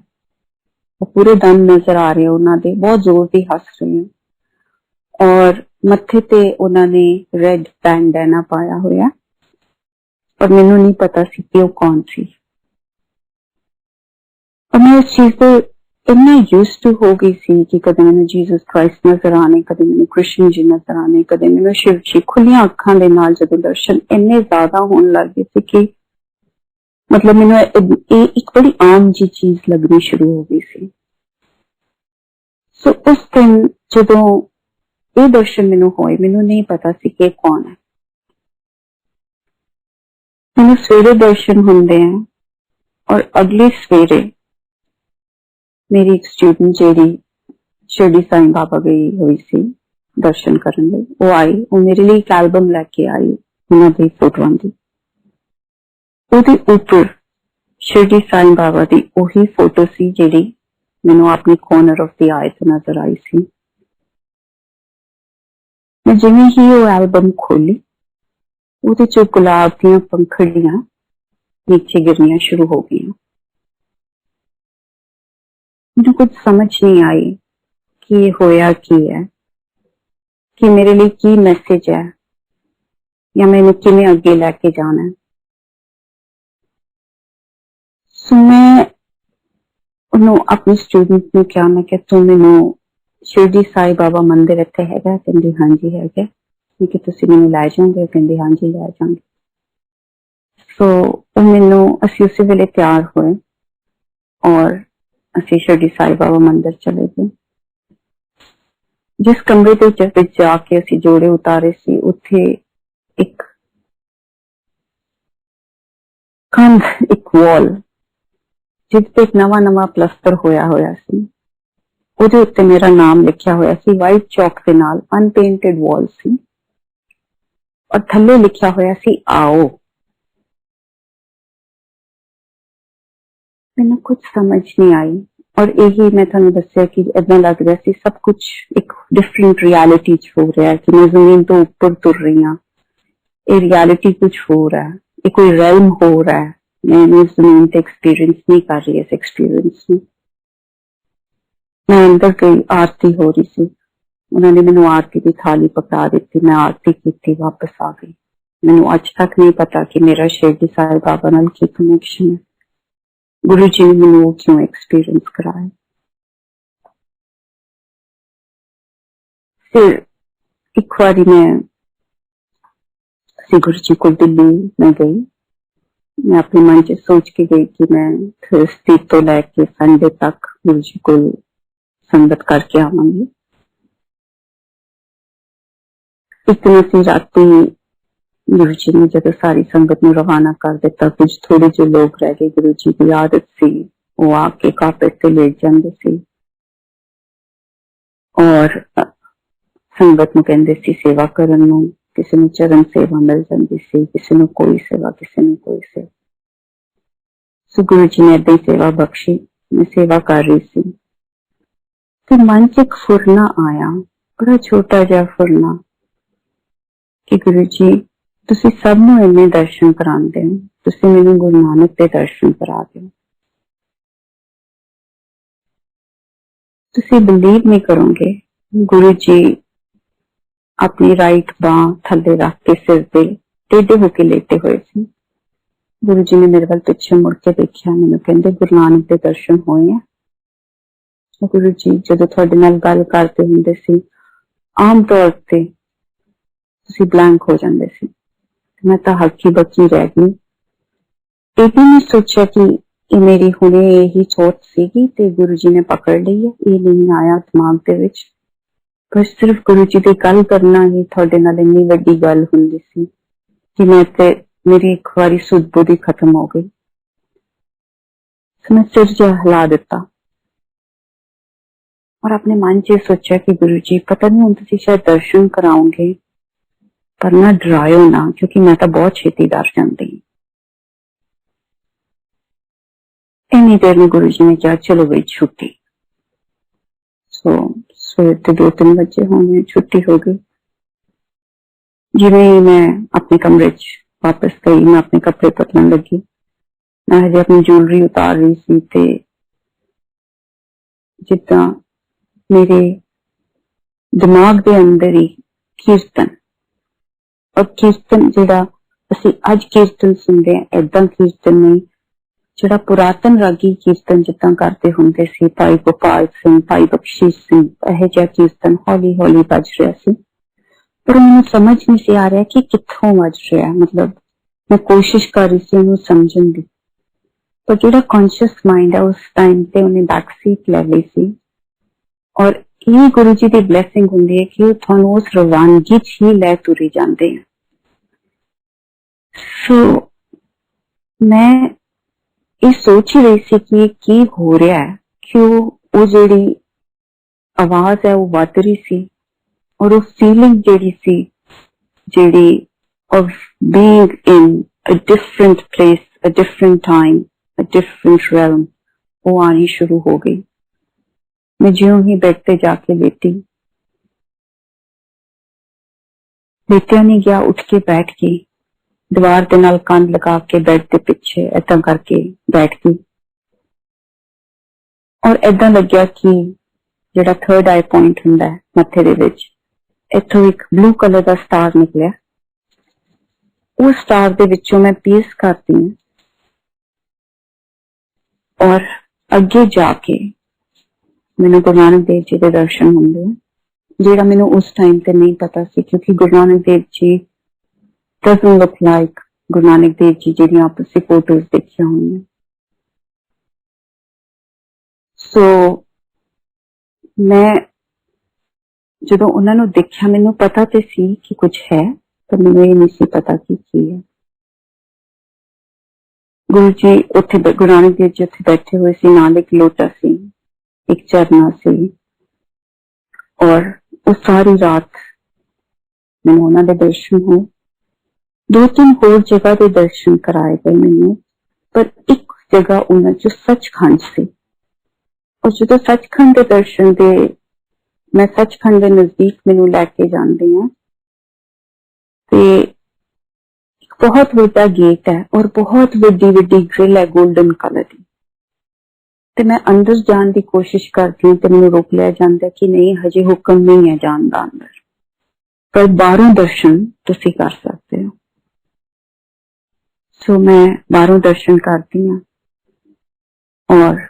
वो पूरे दम नजर आ रहे उन्होंने बहुत जोर की हस रहे हैं और मत्थे ते उन्होंने रेड बैंडना पाया हुआ और मैनू नहीं पता सी कि वो कौन सी। और मैं उस चीज को इतना यूज टू हो गई सी कि कदे मैंने जीसस क्राइस्ट नजर आने, कदे मैंने कृष्ण जी नजर आने, कदे मैंने शिव जी खुलिया अखां दे नाल जदों दर्शन इन्ने ज्यादा होने लग गए थे कि मतलब मैनू एक बड़ी आम जी चीज लगनी शुरू हो गई सी। सो उस दिन जदों ये दर्शन मैनू होए, मैनू नहीं पता सी कि कौन है। मैनू सवेरे दर्शन होंदे हैं और अगले सवेरे मेरी एक स्टूडेंट जेडी शिरडी साईं बाबा गई हुई सी दर्शन करने लई, वो आई, वो मेरे लिए एक एल्बम लैके आई उन्होंने फोटोआं दी। ਉਹਦੇ ਉੱਪਰ शिरडी साईं बाबा की ਉਹੀ फोटो सी ਜਿਹੜੀ ਮੈਨੂੰ अपनी कॉर्नर ऑफ द आई ਤੇ नजर आई सी। मैं जिवें ही वो एल्बम खोली, ਉਹਦੇ ਚੋਂ गुलाब ਦੀਆਂ पंखड़ियां नीचे गिरनियां शुरू हो गई। मुझे कुछ समझ नहीं आई कि ये होया की है, कि मेरे लिए की मैसेज है या मैंने किवें अगे लैके जाना है। सो मैं अपनी स्टूडेंट ने क्या, मैं क्या तू मैनू शिरडी साई बाबा मंदिर इत्थे हैगा? कहंदी हाँ जी हैगा। मैं कि तुसीं मैनू लै जाओगे? कहंदी हाँ जी लै जाऊंगी। सो मैनू असीं उस वेले तैयार होए और असीं शिरडी साई बाबा मंदिर चले गए। जिस कमरे के जाके असीं जोड़े उतारे सी, उत्थे एक कंध, एक वॉल जिस पे एक नवा नवा प्लस्तर होया होया सी, ਉਹਦੇ ਉੱਤੇ मेरा नाम लिखा होया सी वाइट चौक के नाल, अनपेंटेड वॉल सी और थल्ले लिखा होया सी आओ। मैनू कुछ समझ नहीं आई और यही मैं तुहानू दस्सिया कि इदां लग रहा सी सब कुछ एक डिफरेंट रियलिटी च हो रहा है कि मैं जमीन तो ऊपर तुर रही हाँ, ये रियलिटी कुछ हो रहा है, ये कोई रेलम हो रहा है। मैं इस जमीन से एक्सपीरियंस नहीं कर रही इस एक्सपीरियंस में। मैं अंदर गई, आरती हो रही थी, उन्होंने मैनू आरती की थाली पकड़ा दी, मैं आरती की, वापस आ गई। मैनू अज तक नहीं पता कि मेरा शिरडी साई बाबा नाल की कनेक्शन है, गुरु जी ने मैनू वो क्यों एक्सपीरियंस कराया। फिर एक बारी मैं गुरु जी को दिल्ली में गई, मैं अपने मन च सोच के गई कि मैं थर्सडे तो लैके संडे तक गुरु जी को संगत करके आवांगी। एक दिन असीं राती गुरु जी ने जब सारी संगत नूं रवाना कर दिता, कुछ थोड़े जो लोग रह गए। गुरु जी की आदत सी वो आके कार्पेट ते लेट जांदे सी और संगत नूं कहंदे सी सेवा करन नूं, किसी नूं चरण सेवा मिल जांदी सी, किसी नूं कोई सेवा, किसी नूं कोई सेवा। सो गुरु जी ने ऐदां ही सेवा बख्शी, मैं सेवा कर रही सी ते मन च एक फुरना आया, बड़ा छोटा जिहा फुरना कि गुरु जी तुसीं सब नूं इन्ने दर्शन करांदे हो, तुसीं मैनूं गुरु नानक दे दर्शन करा दिओ। तुसीं बिलीव नहीं करोगे, गुरु जी अपनी राइट बांह थल्ले रख के सिर पे टेढ़े होके लेटे हुए सी। गुरु जी ने मेरे वाल पिछे मुड़ के देखा, मैनूं कहंदे गुरु नानक दे दर्शन होए हैं? गुरु जी जदों तुहाडे नाल गल करदे हुंदे सी, आम तौर ते तुसीं ब्लैंक हो जांदे सी। मैं तो हक्की बक्की रह गई। ये भी नहीं सोचा कि ये मेरी हुणे यही सोच सीगी ते गुरु जी ने पकड़ ली है, ये नहीं आया दिमाग दे विच। पर सिर्फ गुरु जी की गल करना ही थोड़े नाल इन्नी वड्डी गल हुंदी सी कि मैं ते मेरी एक बारी सुध बुध ही खत्म हो गई। मैं सिर जा हिला दिता और अपने मन च सोचा कि गुरु जी पता नहीं हुण तुसीं शायद दर्शन कराओगे, पर ना डरायो ना, क्योंकि मैं तो बहुत छेती डर जाती। इन्नी देर में गुरु जी ने कहा चलो बई छुट्टी। सवेर के 2-3 बजे होने छुट्टी हो गई। जिवें ही मैं अपने कमरे च वापस गई, मैं अपने कपड़े बदलन लगी, मैं हजे अपनी ज्वेलरी उतार रही सी ते जिद्दां मेरे दिमाग दे अंदर ही कीर्तन, और कीर्तन जिहड़ा असीं अज कीर्तन सुनदे हां, ऐदां कीर्तन नहीं जिहड़ा पुरातन रागी कीर्तन जिद्दां करदे हुंदे सी भाई गोपाल सिंह, भाई बख्शी सिंह, इहो जिहा कीर्तन हौली हौली बज रहा सी। पर मैनूं समझ नहीं सी आ रहा कि कित्थों बज रहा है। मतलब मैं कोशिश कर रही सी उहनूं समझण दी, पर जिहड़ा कॉन्शियस माइंड है उस टाइम ते उहने बैक सीट ले ली सी। और ये गुरु जी की ब्लैसिंग हुंदी है कि तुहानूं उस रवानगी च ही लै तुरी जांदे हैं। सो मैं ये सोच ही रही सी कि की हो रहा है, क्यों वो जिहड़ी आवाज है वो वध रही सी, और वो फीलिंग जिहड़ी सी जिहड़ी of being in a different place, a different time, a different realm, वो आनी शुरू हो गई। मैं ज्यों ही बेड पे जाके लेटिया नहीं गया, उठ के बैठ गई, दीवार के नाल कंन लगा के बेड के पिछे ऐदा करके बैठ गई। और ऐदा लग्या कि जिहड़ा थर्ड आई पॉइंट हुंदा है मथे दे विच, इथों एक ब्लू कलर का स्टार निकलिया। उस स्टार दे विचों मैं पीस करती हूँ और अगे जाके मैनूं गुरु नानक देव जी के दर्शन होंगे, जिहड़ा मैनूं उस टाइम ते नहीं पता सी, क्योंकि Guru Nanak Dev ji doesn't look like Guru Nanak Dev ji जिहड़ियां आप फोटोज देखिया होंगे। सो मैं जदों उन्हां नूं देखिया, मैनूं पता ते सी कि कुछ है, पर मैनूं ये नहीं सी पता कि है। गुरु जी उत्थे, गुरु नानक देव जी उत्थे बैठे हुए सी, नाल एक लोटा सी, एक झरना सी, और वो सारी रात मैनूं उन्हां दे दर्शन हुए। 2-3 होर जगह के दर्शन कराए गए मैनूं, पर एक जगह उन्हां चों सचखंड सी। और जो सचखंड के दर्शन दे, मैं सचखंड के नजदीक मैनूं लैके जांदे हैं ते एक बहुत बड़ा गेट है और बहुत वड्डी वड्डी ग्रिल है गोल्डन कलर की। ते मैं अंदर जाने की कोशिश करती हूँ, तो मैनूं रोक लिया जाता है कि नहीं, हजे हुक्म नहीं है जान दा अंदर, पर बाहरों दर्शन तुसीं कर सकते हो। सो मैं बाहरों दर्शन करती हूँ और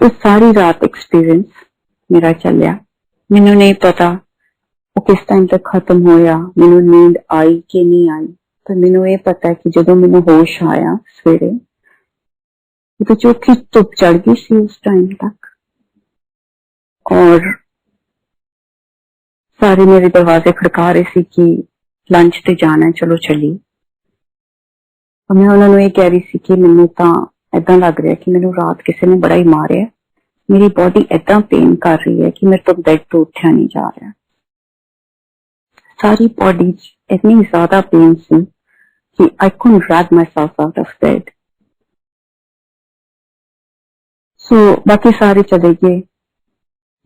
तो सारी रात एक्सपीरियंस मेरा चलिया। मैनूं नहीं पता वो किस टाइम तक खत्म होया, मैनूं नींद आई कि नहीं आई, पर मैनूं ये पता है कि जदों मैनूं होश आया सवेरे, तो चौखी धुप चढ़ गई सी उस टाइम तक, और सारे मेरे दरवाजे खड़का रहे सी कि लंच ते जाना है, चलो चली। और मैं उन्होंने ये कह रही सी कि मैनूं तां ऐदां लग रहा कि मैनूं रात किसी ने बड़ा ही मारिया, मेरी बॉडी ऐदां पेन कर रही है कि मेरे तो बेड तो उठा नहीं जा रहा। सारी बॉडी इतनी ज्यादा पेन सी कि I couldn't drag myself out of bed. So बाकी सारे चले गए,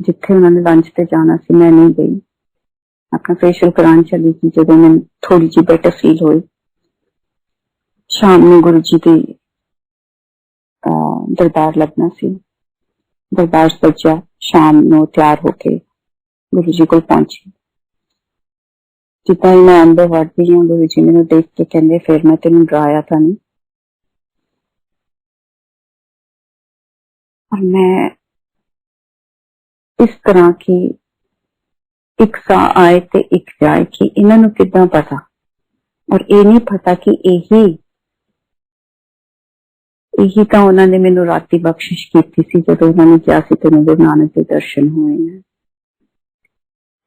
जिथे उन्होंने लंच पे जाना सी मैं नहीं गई। अपना फेशियल कराने चली गई जदों मैं थोड़ी जी बेटर फील हुई। शाम में गुरु जी के दरबार लगना सी, दरबार सजा, शाम में तैयार होके गुरु जी को पहुंची। जितना ही मैं अंदर वड़ती हूँ, गुरु जी मैंने देख के कहते फिर मैं तेन डराया था नहीं। और मैं इस तरह की एक सा आए ते एक जाए कि इन्हों किदा पता, और ये नहीं पता कि यही यही तो उन्होंने मैनू राती बख्शिश की सी जदों उन्होंने कहा सी तेनों गुरु नानक के दर्शन हुए हैं।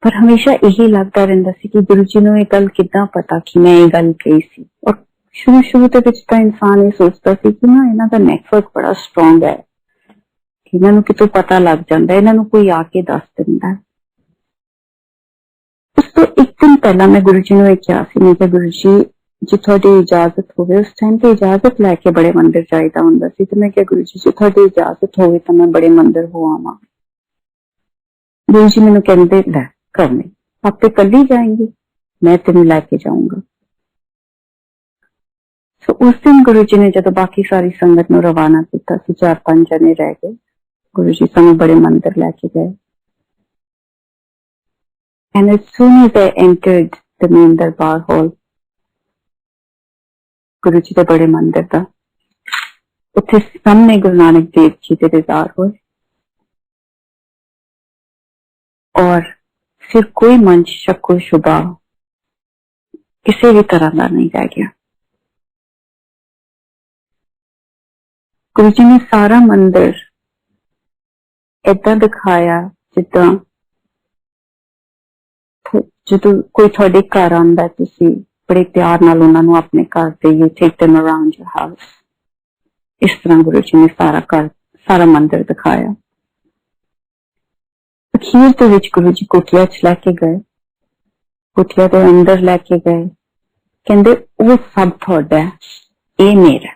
पर हमेशा यही लगता रहिंदा सी कि गुरु जी नूं ये गल किद्दां पता कि मैं ये गल कही सी। और शुरू शुरू दे विच तां इंसान ये सोचता सी कि ना इन्हां दा नेटवर्क बड़ा स्ट्रोंग है, इन्हां नूं कितों पता लग जांदा, इन्हां नूं कोई आके दस दिंदा। उस तो एक दिन पहला मैं गुरु जी नूं कहा सी, मैं कहा गुरु जी जे तुहाडी इजाजत होवे, उस टाइम ते इजाजत लैके बड़े मंदिर जाईदा हुंदा सी, ते मैं कहा गुरु जी जे तुहाडी इजाजत होवे तां मैं बड़े मंदिर हो आवां। गुरु जी मैनूं कहंदे लै करने आप तो कल ही जाएंगे, मैं तेन लैके जाऊंगा। तो उस दिन गुरु जी ने जब बाकी सारी संगत नूं रवाना किया, 4-5 जने रह गए, गुरु जी सानू बड़े मंदिर लैके गए। And as soon as I entered the main दरबार हॉल गुरु जी के बड़े मंदिर का, उत्थे सामने गुरु नानक देव जी के दीदार हुए और फिर कोई मंच शक्को शुबा किसी भी तरह का नहीं रह गया। गुरु जी ने सारा मंदिर ऐदा दिखाया जिदा जो कोई थोड़े घर आंदा है, तुसी बड़े प्यार नाल उन्हां नूं अपने घर ते you take them around your house. इस तरह गुरु जी ने सारा घर सारा मंदिर दिखाया। अखीर दे विच गुरु जी कुटिया च लैके गए, कुटिया दे अंदर लैके गए, कहंदे वो सब तुहाडा है, ये मेरा।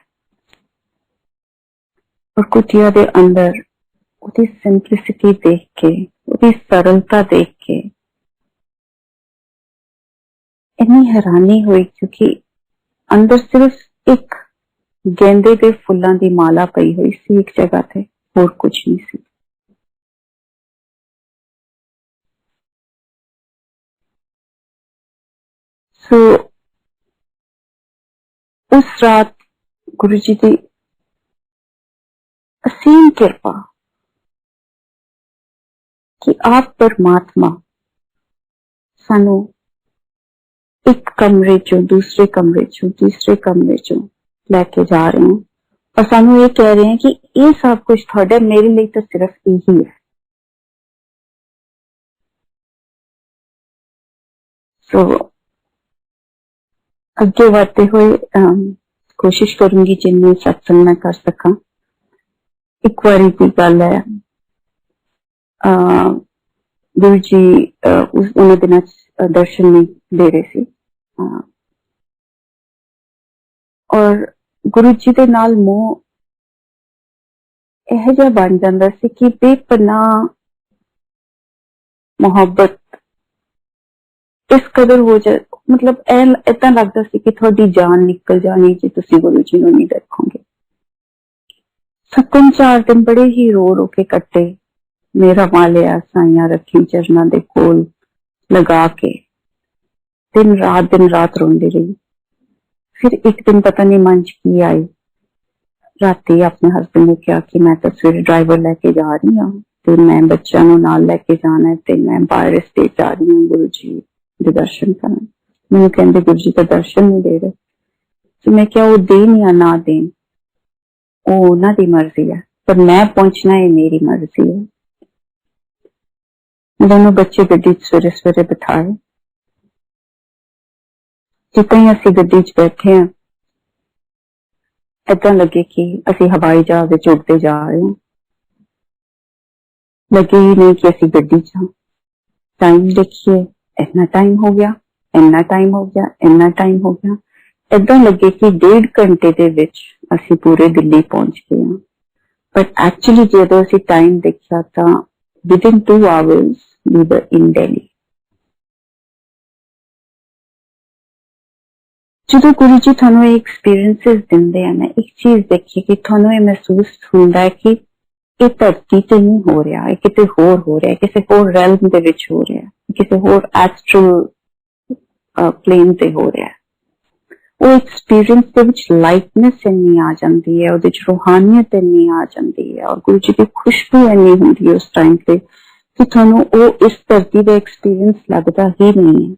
और कुटिया दे अंदर उसकी सिंपलिसिटी देख के, उसकी सरलता देख के इतनी हैरानी हुई, क्योंकि अंदर सिर्फ एक गेंदे के फुल्लां दी माला पई हुई सी एक जगह ते, होर कुछ नहीं सी। सो उस रात गुरु जी की असीम कृपा कि आप परमात्मा सानू एक कमरे चो दूसरे कमरे चो तीसरे कमरे चो लैके जा रहे हैं और सानू ये कह रहे हैं कि ये सब कुछ थोड़ा मेरे लिए तो सिर्फ यही है। सो अगे बढ़ते हुए कोशिश करूंगी जिन्हें सत्संग मैं कर सका। एक बारी की गल है, गुरु जी उन्हें दिन दर्शन नहीं दे रहे सी और गुरु जी के नाल मोह यह जा बन जाता सी कि बेपनाह मोहब्बत इस कदर हो जाए, मतलब ऐसा लगता सी कि थोड़ी जान निकल जानी जी तुसी गुरु जी नहीं देखोगे। सकन 4 दिन बड़े ही रो रो के कट्टे, मेरा मालिया साइया रखी चरना दे कोल लगा के दिन रात रोंदी रही। फिर एक दिन पता नहीं मंच की आई, राती अपने हस्बैंड ने कहा कि मैं तो सवेरे ड्राइवर लेके जा रही हूँ, तो मैं बच्चा नाल लेके जाना है, तो मैं बाहर स्टेज जा रही हूँ गुरु जी के दर्शन करने। मैंने कहते गुरु जी का दर्शन नहीं दे रहे, तो मैं क्या वो देन या ना देन वो उन्हां दी मर्जी है, पर मैं पहुंचना है मेरी मर्जी है। दोनों बच्चे गड्डी सवेरे सवेरे बिठाए, जितना ही असी गड्डी च बैठे हैं ऐसा लगे कि असी हवाई जहाज च उड़ते जा रहे हैं। लगे ही नहीं कि असी गड्डी च। टाइम देखिए, इतना टाइम हो गया, इन्ना टाइम हो गया, इन्ना टाइम हो गया। ऐसा लगे कि 1.5 घंटे दे विच असी पूरे दिल्ली पहुंच गए हैं। बट एक्चुअली जो असी टाइम देखा तो विदिन 2 hours वी वर इन दिल्ली। जो गुरु जी थानू एक्सपीरियंसिस दिंदे हैं ना, एक चीज देखिए कि थानू ये महसूस होता है कि ये धरती ते नहीं हो रहा, ये किते होर हो रहा है, किसी होर रेलम दे विच हो रहा है, किसी होर एस्ट्रल प्लेन ते हो रहा है। वो एक्सपीरियंस दे विच लाइटनेस इन्नी आ जाती है, उहदे च रूहानियत इन्नी आ जाती है और गुरु जी की खुशबू इन्नी होंदी है उस टाइम पे कि थानू वो इस धरती का एक्सपीरियंस लगता ही नहीं है।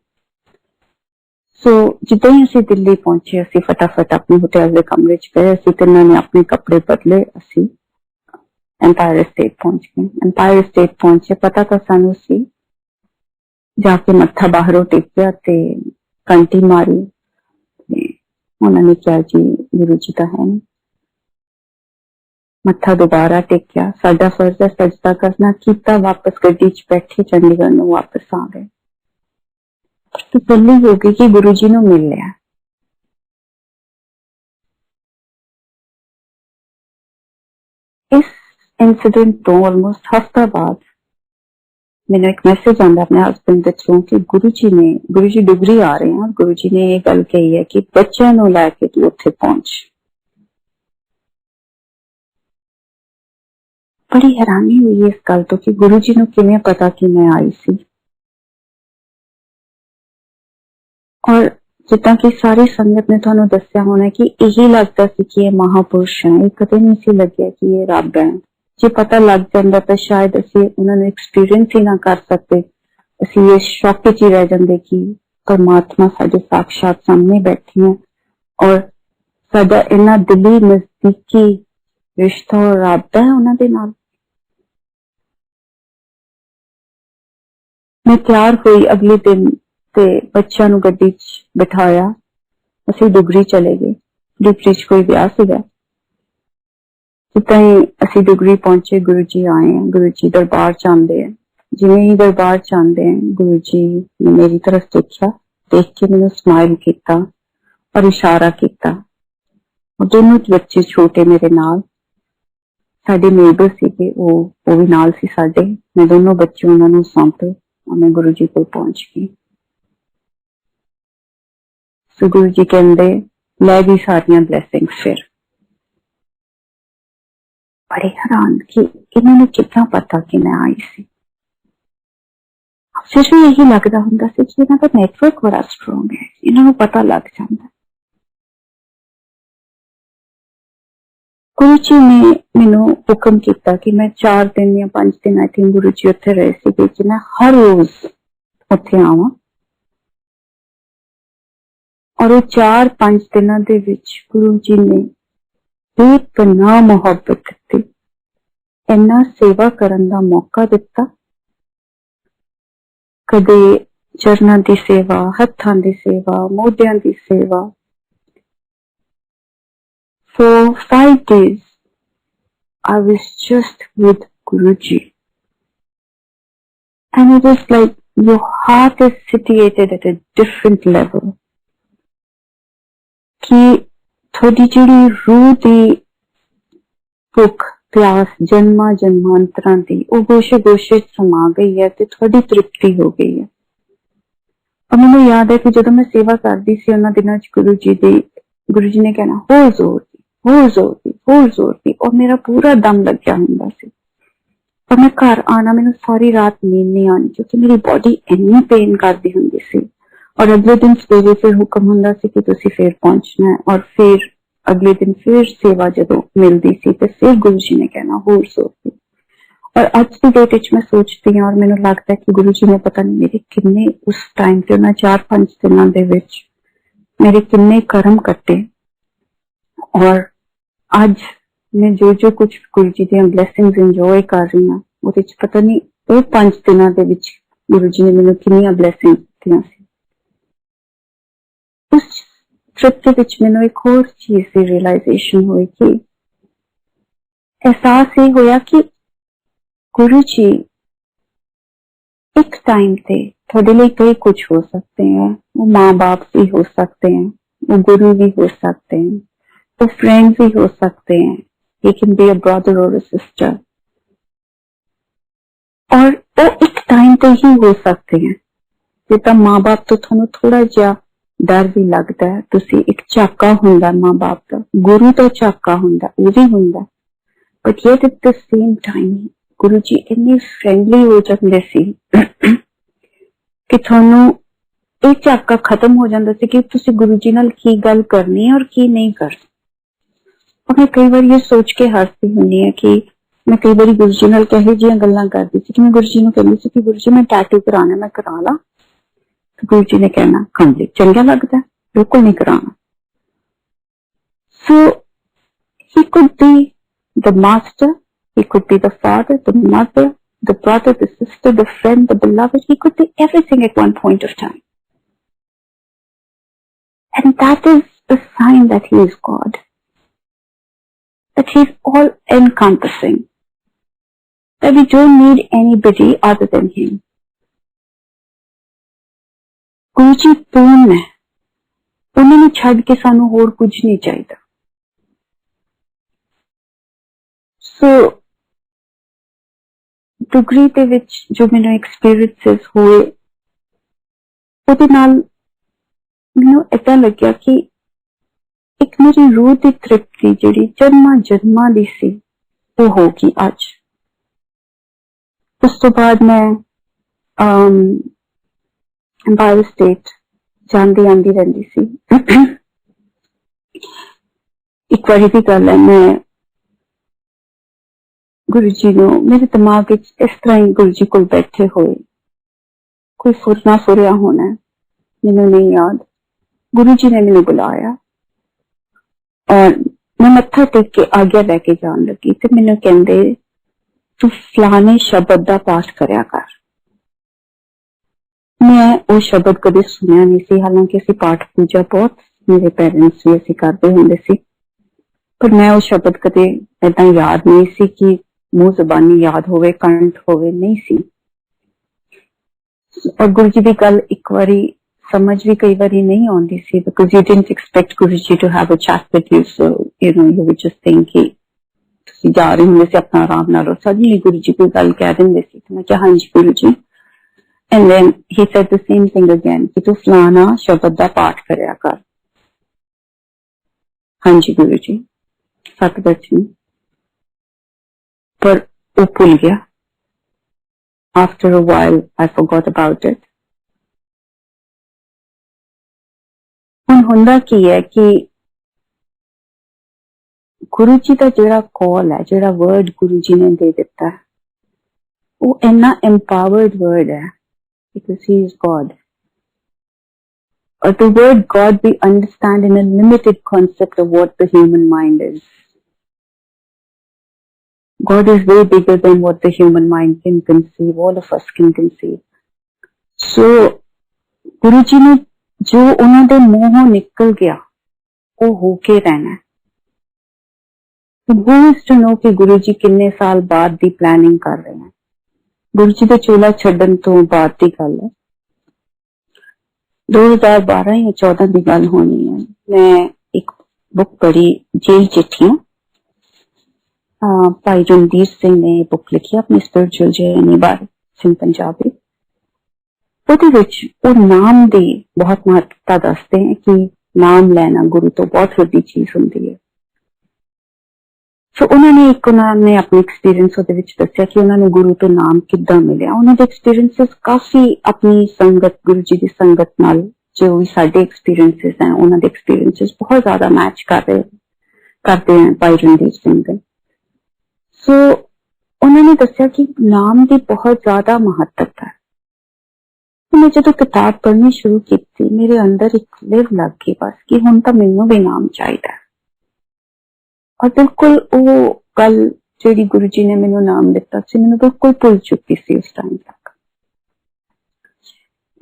ਸੋ ਜਿੱਦਾਂ ਹੀ ਅਸੀਂ ਦਿੱਲੀ ਪਹੁੰਚੇ, ਅਸੀਂ ਫਟਾਫਟ ਆਪਣੇ ਹੋਟਲ ਦੇ ਕਮਰੇ ਚ ਗਏ। ਅਸੀਂ ਤਿੰਨਾਂ ਨੇ ਆਪਣੇ ਕੱਪੜੇ ਬਦਲੇ, ਅਸੀਂ ਐਮਪਾਇਰ ਸਟੇਟ ਪਹੁੰਚ ਗਏ। ਐਮਪਾਇਰ ਸਟੇਟ ਪਹੁੰਚੇ, ਪਤਾ ਤਾਂ ਸਾਨੂੰ ਸੀ। ਜਾ ਕੇ ਮੱਥਾ ਬਾਹਰੋਂ ਟੇਕਿਆ ਤੇ ਘੰਟੀ ਮਾਰੀ। ਉਹਨਾਂ ਨੇ ਕਿਹਾ ਜੀ ਗੁਰੂ ਜੀ ਤਾਂ ਹੈ ਨਹੀਂ। ਮੱਥਾ ਦੁਬਾਰਾ ਟੇਕਿਆ, ਸਾਡਾ ਫਰਜ਼ ਹੈ ਸਜਦਾ ਕਰਨਾ, ਕੀਤਾ। ਵਾਪਸ ਗੱਡੀ ਚ ਬੈਠੇ ਚੰਡੀਗੜ੍ਹ ਨੂੰ ਵਾਪਸ ਆ ਗਏ। ਤਸੱਲੀ ਹੋ ਗਈ ਕਿ ਗੁਰੂ ਜੀ ਨੂੰ ਮਿਲ ਲਿਆ। ਇਸ इंसिडेंट तो ऑलमोस्ट हफ्ता बाद मैंने एक मैसेज आंदा अपने हस्बैंड के थ्रू कि गुरु जी डुगरी आ रहे हैं। गुरु जी ने ये गल कही है कि बच्चों को लैके तू उत्थे पहुंच। बड़ी हैरानी हुई इस गल तो कि गुरु जी को किवें पता कि मैं आई सी। और जिदा कि सारी संगत ने तुहानू दस्या होना कि यही लगता सी कि ये महापुरुष है, कदे नहीं सी लग्या कि ये रब है। जे पता लग जाता तो शायद असी उन्होंने एक्सपीरियंस ही ना कर सकते, असी ये शौक च ही रह जाते कि परमात्मा साडे साक्षात सामने बैठे हैं और साडा इन्ना दिली नजदीकी रिश्ता और राबता है उन्हां दे नाल। मैं तैयार हुई अगले दिन ते बच्चों नू गड्डी च बिठाया, असी डुगरी चले गए। डुगरी च कोई ब्याह सीगा। जिदा ही असी डुगरी पहुंचे, गुरु जी आए हैं। गुरु जी दरबार च आंदे हैं। जिवें ही दरबार च आंदे हैं, गुरु जी ने मेरी तरफ देखा, देख के मैंने स्माइल किया और इशारा किया। और दोनों बच्चे छोटे मेरे नाल, साडे नेबर सीगे, वो भी नाल सी साडे। मैं दोनों बच्चे उन्होंने सौंपे और मैं गुरु जी को पहुंच गई। सो गुरु जी कहंदे लै गई सारियां ब्लैसिंग्स। फिर बड़े हैरान कि इन्होंने कितना पता कि मैं आई सी। फिर भी यही लगता हुंदा सी कि इन्हां दा नेटवर्क बड़ा स्ट्रोंग है, इन्होंने पता लग जाता। गुरु जी ने मैनू हुक्म किया कि मैं 4 दिन या 5 दिन आई थिंक गुरु जी उत्थे रहे थे कि मैं हर रोज उत्थे आवां। और वो 4-5 दिनों दे विच गुरु जी ने बेपनाह मुहब्बत दी, इन्ना सेवा करन दा मौका दिता। कदे चरणां दी सेवा, हत्थां दी सेवा, मोढियां दी सेवा। For 5 days I was just with Guruji and it was like your heart is situated at a different level कि थोड़ी जिहड़ी रूह दी भुख प्यास जन्मा जन्मांतरां दी वो गोशे गोशे समा गई है ते थोड़ी तृप्ति हो गई है। और मैनूं याद है कि जदों मैं सेवा करदी सी उन्हां दिनां च गुरु जी ने कहना होर जोर दी, होर जोर दी, होर जोर दी, और मेरा पूरा दम लग्या हुंदा सी। और मैं घर आना, मैनूं सारी रात नींद नहीं आनी क्योंकि मेरी बॉडी इन्नी पेन करदी हुंदी सी। और अगले दिन सवेरे फिर हुक्म हुंदा सी कि तुसीं फिर पहुंचना है। और फिर अगले दिन फिर सेवा जदों मिलदी सी ते फिर गुरु जी ने कहना होर जोर दी। और अज की डेट विच मैं सोचती हूं और मैनूं लगदा है कि गुरु जी ने पता नहीं मेरे किन्ने उस टाइम ते उन्हां 4-5 दिनां दे विच मेरे किन्ने कर्म कट्टे। और आज मैं जो कुछ गुरु जी दी ब्लैसिंग्स इंजॉय कर रही हूं ਉਹਦੇ ਚ पता नहीं वो 5 दिनों ਦੇ ਵਿੱਚ गुरु जी ने ਮੈਨੂੰ ਕਿੰਨੀਆਂ ब्लैसिंग्स ਦਿੱਤੀਆਂ ਸੀ। उस ट्रिप के विच मैनूं एक होर चीज की रियलाइजेशन हुई कि एहसास ये होया कि गुरु जी एक टाइम पे थोड़े लिए कई कुछ हो सकते हैं। वो माँ बाप भी हो सकते हैं, वो गुरु भी हो सकते हैं, वो फ्रेंड्स भी हो सकते हैं, he can be a brother or a sister। और वो एक टाइम पे ही हो सकते हैं। जिदा माँ बाप तो थानू थोड़ा जिहा डर भी लगता है, तुसी एक झाका हुंदा माँ बाप का, गुरु तो झाका हुंदा, वो भी हुंदा। But yet at the same time गुरु जी इन्ने फ्रेंडली हो जाते सी कि थानू एक झाका खत्म हो जाता सी कि तुसी गुरु जी नाल की गल करनी है और की नहीं करनी। और मैं कई बार ये सोच के हंसती हुंदी है कि मैं कई बार गुरु जी नाल कहो जिहियां गल्लां करदी सी कि मैं गुरु जी नूं कहंदी सी कि गुरु जी मैं टैटू कराना, मैं करा ला। गुरु जी ने कहना हाँ जी चंगा लगता है, बिल्कुल नहीं कराना। सो he could be the master, he could be the father, the mother, the brother, the sister, the friend, the beloved. He could be everything at one point of time. And that is a sign that he is God. That he is all encompassing. That we don't need anybody other than him. गुरु जी पूर्ण है, उन्होंने छड़ के सानू होर कुछ नहीं चाहिए। सो डुगरी दे विच जो मैंने एक्सपीरियंसेस हुए ਉਹਦੇ ਨਾਲ ਮੈਨੂੰ ਏਦਾਂ ਲੱਗਿਆ कि एक मेरी रूह की तृप्ति जिहड़ी जन्मां जन्मां दी सी वो होगी अज। उस तो बाद मैं एम्पायर स्टेट जांदी आंदी रहिंदी सी। एक बारी दी गल है, मैं गुरु जी नूं मेरे दिमाग विच इस तरह ही गुरु जी कोल बैठे हुए कोई सुरना सुरिया होना है, मैनूं नहीं याद। गुरु जी ने मैनूं बुलाया और मैं मत्था टेक के आज्ञा लैके जान लगी ते मैनूं कहंदे तू फलाने शब्द दा पाठ करया कर। मैं वो शब्द कदे सुनिया नहीं सी, हालांकि असीं पाठ पूजा बहुत मेरे पेरेंट्स भी असीं करदे हुंदे सी, पर मैं वो शब्द कदे ऐदां याद नहीं सी कि मुंह जबानी याद होवे, कंठ होवे, नहीं सी। और गुरु जी दी गल एक बारी समझ भी कई बारी नहीं आउंदी सी, because you didn't expect Guru ji to have a chat with you, so you know you were just think कि तुसीं जा रहे हुंदे सी अपना आराम नाल, और सडनली गुरु जी कोई गल कह दिंदे सी ते मैं कहा हां जी गुरु जी। And then he said the same thing again कि तू फलाना शब्द दा पाठ करया कर। हाँ जी गुरु जी, सत बचन, पर वो भूल गया। After a while I forgot about it. हुण हुंदा की है कि गुरु जी का जिहड़ा कॉल है, जिहड़ा वर्ड गुरु जी ने दे दिता है, वो इन्ना एम्पावर्ड वर्ड है because he is God. Or the word God we understand in a limited concept of what the human mind is. God is way bigger than what the human mind can conceive, all of us can conceive. So, गुरु जी ने जो उन्होंने मुंहों निकल गया वो होके रहना है। Who is to know कि गुरु जी कितने साल बाद दी प्लानिंग कर रहे हैं। गुरु जी के चोला छड्डन तो बाद दी गल है, 2012 या 14 की गल होनी है। मैं एक बुक पढ़ी, जेल चिट्ठियां, भाई रणधीर सिंह ने बुक लिखी अपनी स्पिरिचुअल जर्नी बारे, सिंह पंजाबी। ਉਹਦੇ ਵਿੱਚ ਉਹ नाम ਦੀ बहुत महत्वता दसते हैं कि नाम लेना गुरु तो बहुत वड्डी चीज होंदी है। सो उन्होंने अपने एक्सपीरियंस ਉਹਦੇ ਵਿੱਚ ਦੱਸਿਆ कि उन्होंने गुरु तो नाम किद्दां मिलिया। उन्होंने एक्सपीरियंसेस काफी अपनी संगत, गुरु जी की संगत नाल जो भी साडे एक्सपीरियंसेस हैं, उन्होंने एक्सपीरियंसेस बहुत ज्यादा मैच करते हैं भाई रणधीर सिंह दे। सो उन्होंने दस्या कि नाम की बहुत ज्यादा महत्वता है। मैं जो किताब पढ़नी शुरू की थी, मेरे अंदर एक लिव लग गई बस कि हुण तां मैनूं भी नाम चाहिए। और बिल्कुल वो गल जिहड़ी गुरु जी ने मैनूं नाम दिता सी, मैनूं बिल्कुल भुल चुकी सी उस टाइम तक।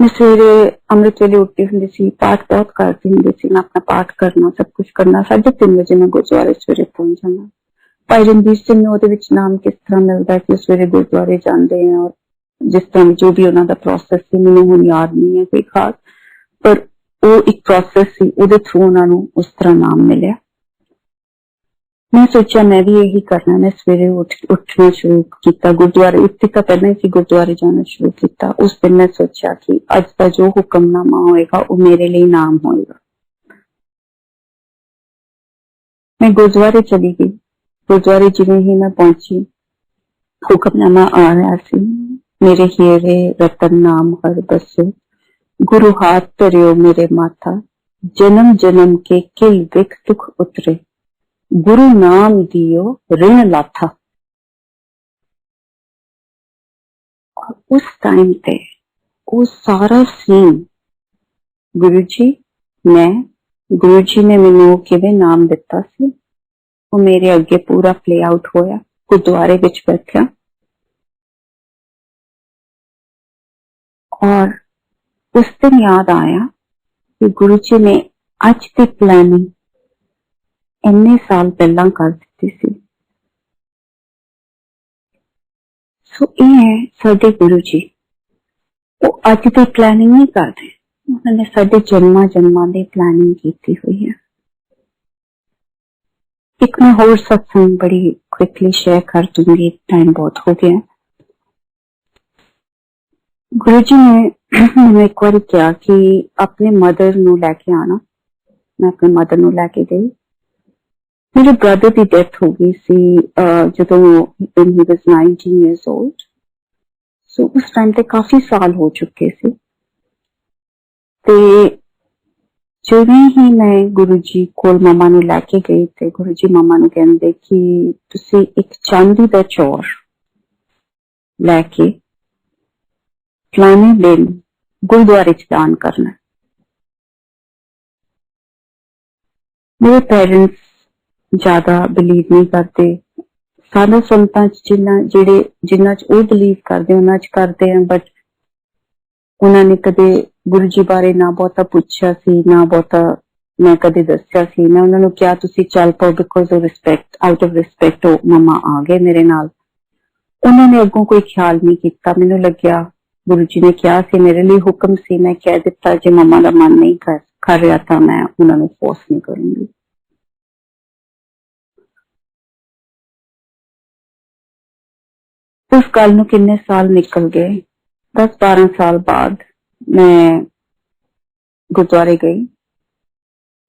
मैं सवेरे अमृत वेले उठती हुंदी सी, पाठ बहुत करती हुंदी सी, मैं अपना पाठ करना, सब कुछ करना। 3:30 बजे मैं गुरुद्वारे सवेरे पहुंच जाना। भाई रणधीर सिंह ने ਉਹਦੇ ਵਿੱਚ नाम किस तरह मिलता है कि सवेरे गुरुद्वारे जाते हैं, और जिस तरह जो भी उन्होंने प्रोसेस सी, मैनूं हुण याद नहीं है कोई खास, पर वो एक प्रोसेस सी, ਉਹਦੇ थ्रू उन्होंने उस तरह नाम मिलिया। मैं सोचा मैं भी यही करना। मैं सवेरे उठना शुरू किया, गुरुद्वारे उठती तो पहले ही गुरुद्वारे जाना शुरू किया। उस दिन मैं सोचा कि अज का जो हुक्मनामा होएगा वो मेरे लिए नाम होएगा। मैं गुरुद्वारे चली गई। गुरुद्वारे जिवें ही मैं पहुंची, हुक्मनामा आ रहा सी, मेरे हीरे रतन नाम हर बसो, गुरु हाथ धरियो मेरे माथा, जन्म जन्म के किल विख दुख उतरे, गुरु नाम दियो ऋण लाथा। और उस टाइम पे वो सारा सीन गुरु जी ने मैनू किवें नाम दिता सी, वो मेरे अगे पूरा प्ले आउट होया। गुरुद्वारे विच बैठा और उस दिन याद आया कि गुरु जी ने अज की प्लानिंग इन्ने साल पहला कर दी सी। सो ये है साडे गुरु जी, वो अज की प्लानिंग नहीं करते, उन्होंने साडे जन्मां जन्मां दी प्लानिंग की हुई है। एक मैं होर सत्संग बड़ी क्विकली शेयर कर दूंगी, टाइम बहुत हो गया। गुरु जी ने मैंने एक बार कहा कि अपने मदर नू लैके आना। मैं अपने मदर नू लैके गई। मेरे ब्रदर की डेथ हो गई सी जदों when he was 19 years old। सो उस टाइम ते काफी साल हो चुके थे। ते जिवें ही मैं गुरु जी कोल मम्मा नू लैके गई ते गुरु जी मम्मा नू कहंदे कि तुसी एक चांदी दा चौर लैके फलाने दिन गुरुद्वारे च दान करना। मेरे पेरेंट्स ज्यादा बिलीव नहीं करते, साधा संतां जिन्ना च वो बिलीव करते उन्ना च करते हैं, बट उन्होंने कदे गुरु जी बारे ना बहुता पूछा सी, ना बहुता मैं कदे दस्या सी। मैं उन्होंने क्या तुसी चल पाओ, because of respect, out of respect मम्मा आ गए मेरे नाल। उन्होंने अगों कोई ख्याल नहीं किया। मैनू लग्या गुरु जी ने क्या सी, मेरे लिए हुक्म सी, मैं कह दिता जे मम्मा का मन नहीं कर रहा था मैं उन्होंने फोर्स नहीं करूंगी। उस गल नू किन्ने साल निकल गए। 10-12 साल बाद मैं गुरुद्वारे गई,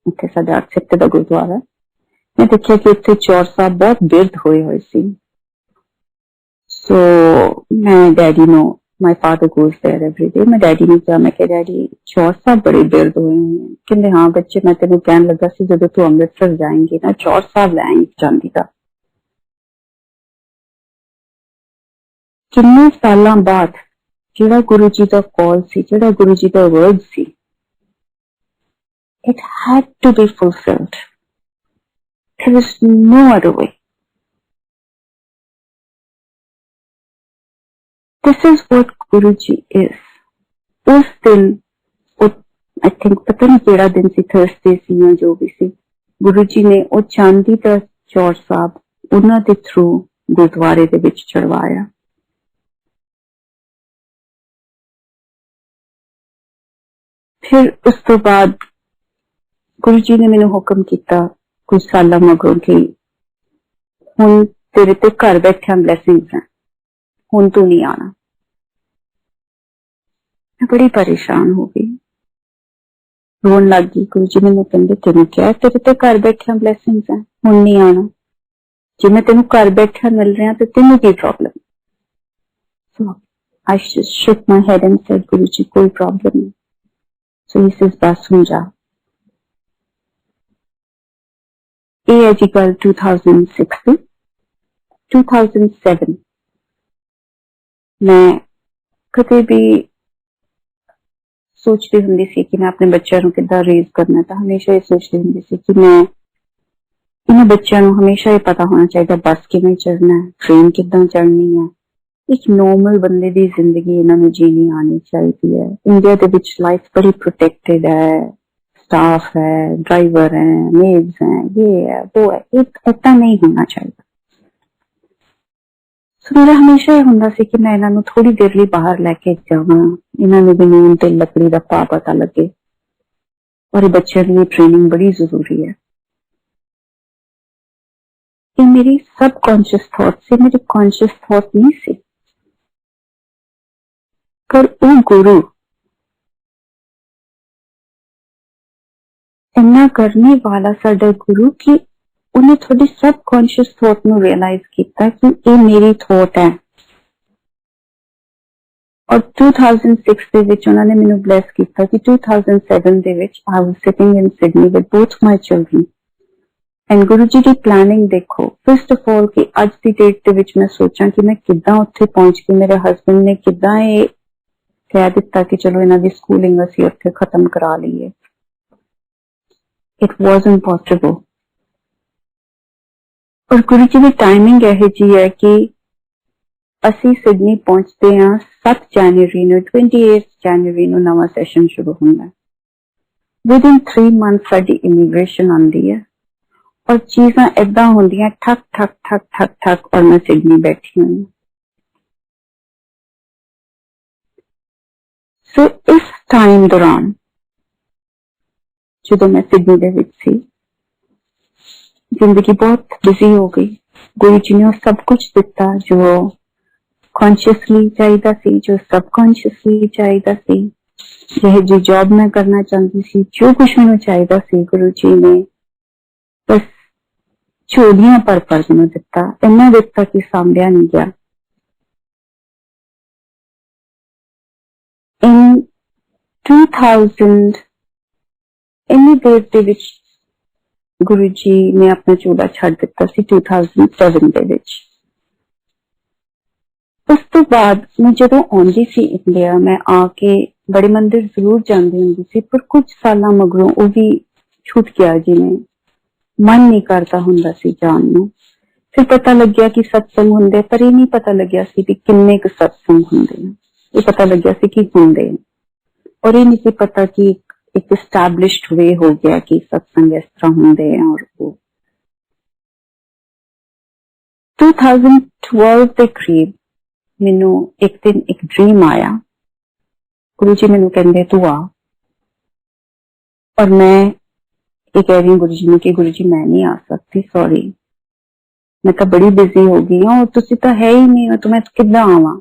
उत्थे साडा सिफ्त दा गुरुद्वारा। मैं देखिया कि उत्थे चौर साहब बहुत बिरध होए हुए सी। सो मैं डैडी नो, my father goes there every day, मैं डैडी ने कहा, मैं कहा डैडी चौर साहब बड़े बिरध होए हैं। कहंदे हाँ बच्चे, मैं तेनू कहन लगा सी जदों तू अमृतसर जाएंगी ना चौर साहब लैंगी चांदी दा। किन्ने सालां बाद जिहड़ा गुरु जी दा कॉल सी, जिहड़ा गुरु जी दा वर्ड सी, it had to be fulfilled. There was no other way. This is what Guruji is. उस दिन I think पता नहीं केड़ा दिन सी, थर्सडे सी या जो भी सी, गुरु जी ने वो चांदी दा चौर साहब उन्हां दे थ्रू गुरुद्वारे दे विच चढ़वाया। फिर उस तो बाद गुरु जी ने मैनू हुक्म किया कुछ साल मगरों कि हुण तेरे ते घर बैठिया ब्लैसिंग्स हैं, हुण तू नहीं आना। मैं बड़ी परेशान हो गई, रोन लग गई। गुरु जी ने कहते तेन क्या तेरे ते घर बैठिया ब्लैसिंग्स हैं, हुण नहीं आना। जे मैं तेन घर बैठिया मिल रहा तो तेन की problem? So I shook my head and said गुरु जी कोई प्रॉब्लम नहीं। सो he says बस हुण जा। ये है जी गल 2006 2007। मैं कदे भी सोचती हुंदी सी कि मैं अपने बच्चों को किद्दां रेज करना, तो हमेशा ये सोचती हुंदी सी कि मैं इन्हां बच्चों को हमेशा ये पता होना चाहिए बस किवें चढ़ना है, ट्रेन किद्दां चढ़नी है। एक नॉर्मल बंदे दी जिंदगी इन्हां नूं जीनी आनी चाहिए है। इंडिया दे विच लाइफ बड़ी प्रोटेक्टेड है, स्टाफ है, ड्राइवर है, मेड्स हैं, ये है वो है, इतना नहीं होना चाहिए। सो मेरा हमेशा यह हुंदा सी कि मैं इन्हां नूं थोड़ी देर लिए बाहर लैके जावां, इन्हां नूं भी नून ते लकड़ी दा भाव पता लगे, और बच्चों की ट्रेनिंग बड़ी जरूरी है। ये मेरी सबकॉन्शियस थॉट से, मेरी कॉन्शियस थॉट नहीं सी। पर वो गुरु इन्ना करने वाला साडा गुरु कि उन्हें थोड़ी सबकॉन्शियस थॉट नूं रियलाइज किया कि ये मेरी थॉट है। और 2006 दे विच उन्होंने मैनू ब्लैस किया कि 2007 दे विच I was sitting in Sydney with both my children. And Guru ji की प्लानिंग देखो, फर्स्ट ऑफ ऑल कि आज की डेट दे विच मैं सोचा कि मैं किद्दां उत्थे पहुंच के, मेरे हस्बैंड ने किद्दां कह दिता कि चलो इन्हां दी स्कूलिंग असीं उत्थे खत्म करा लईए। It was impossible. और गुरु जी की टाइमिंग यह जी है कि असी सिडनी पहुंचते हैं 7 जनवरी ਨੂੰ 28 जनवरी ਨੂੰ नवा सैशन शुरू होंदा है। With in 3 month sari immigration आंदी है और चीज़ां इदां होंदियां ठक ठक ठक ठक ठक और मैं सिडनी बैठी हुई। सो इस टाइम दौरान जो मैं सिडनी दे विच सी, जिंदगी बहुत बिजी हो गई। गुरु जी ने सब कुछ दिता जो कॉन्शियसली चाहिदा सी, जो सबकॉन्शियसली चाहिदा सी, यह जो जॉब मैं करना चाहती सी, जो कुछ मैनू चाहिदा सी गुरु जी ने बस झोलियां पर मैनू दिता। इन्ना दिता कि सांभिया नहीं गया। इन 2000 इन्नी देर दे विच गुरु जी ने अपना चूल्हा छड़ दिता सी 2007 दे विच। उस तो बाद मैं जदों आउंदी सी इंडिया, मैं आके बड़े मंदिर जरूर जांदी हुंदी सी, पर कुछ साल मगरों वो भी छूट गया, जिवें मन नहीं करता हुंदा सी जान नूं। फिर पता लग गया कि सत्संग हुंदे, पर ये नहीं पता लग्या सी कि किन्ने क सत्संग हुंदे। ये पता लग गया सी कि हुंदे, और ये नहीं सी पता कि एक एस्टैब्लिश्ड वे हो गया कि सत्संग इस तरह हुंदे हैं। और वो 2012 के करीब मैनू एक दिन एक ड्रीम आया। गुरु जी मैनू कहंदे तू आ, और मैं ये कह रही हूँ गुरु जी ने कि गुरु जी मैं नहीं आ सकती, सॉरी, मैं तो बड़ी बिजी हो गई हूँ और तुसी तो है ही नहीं हो, तो मैं किद्दां आवां।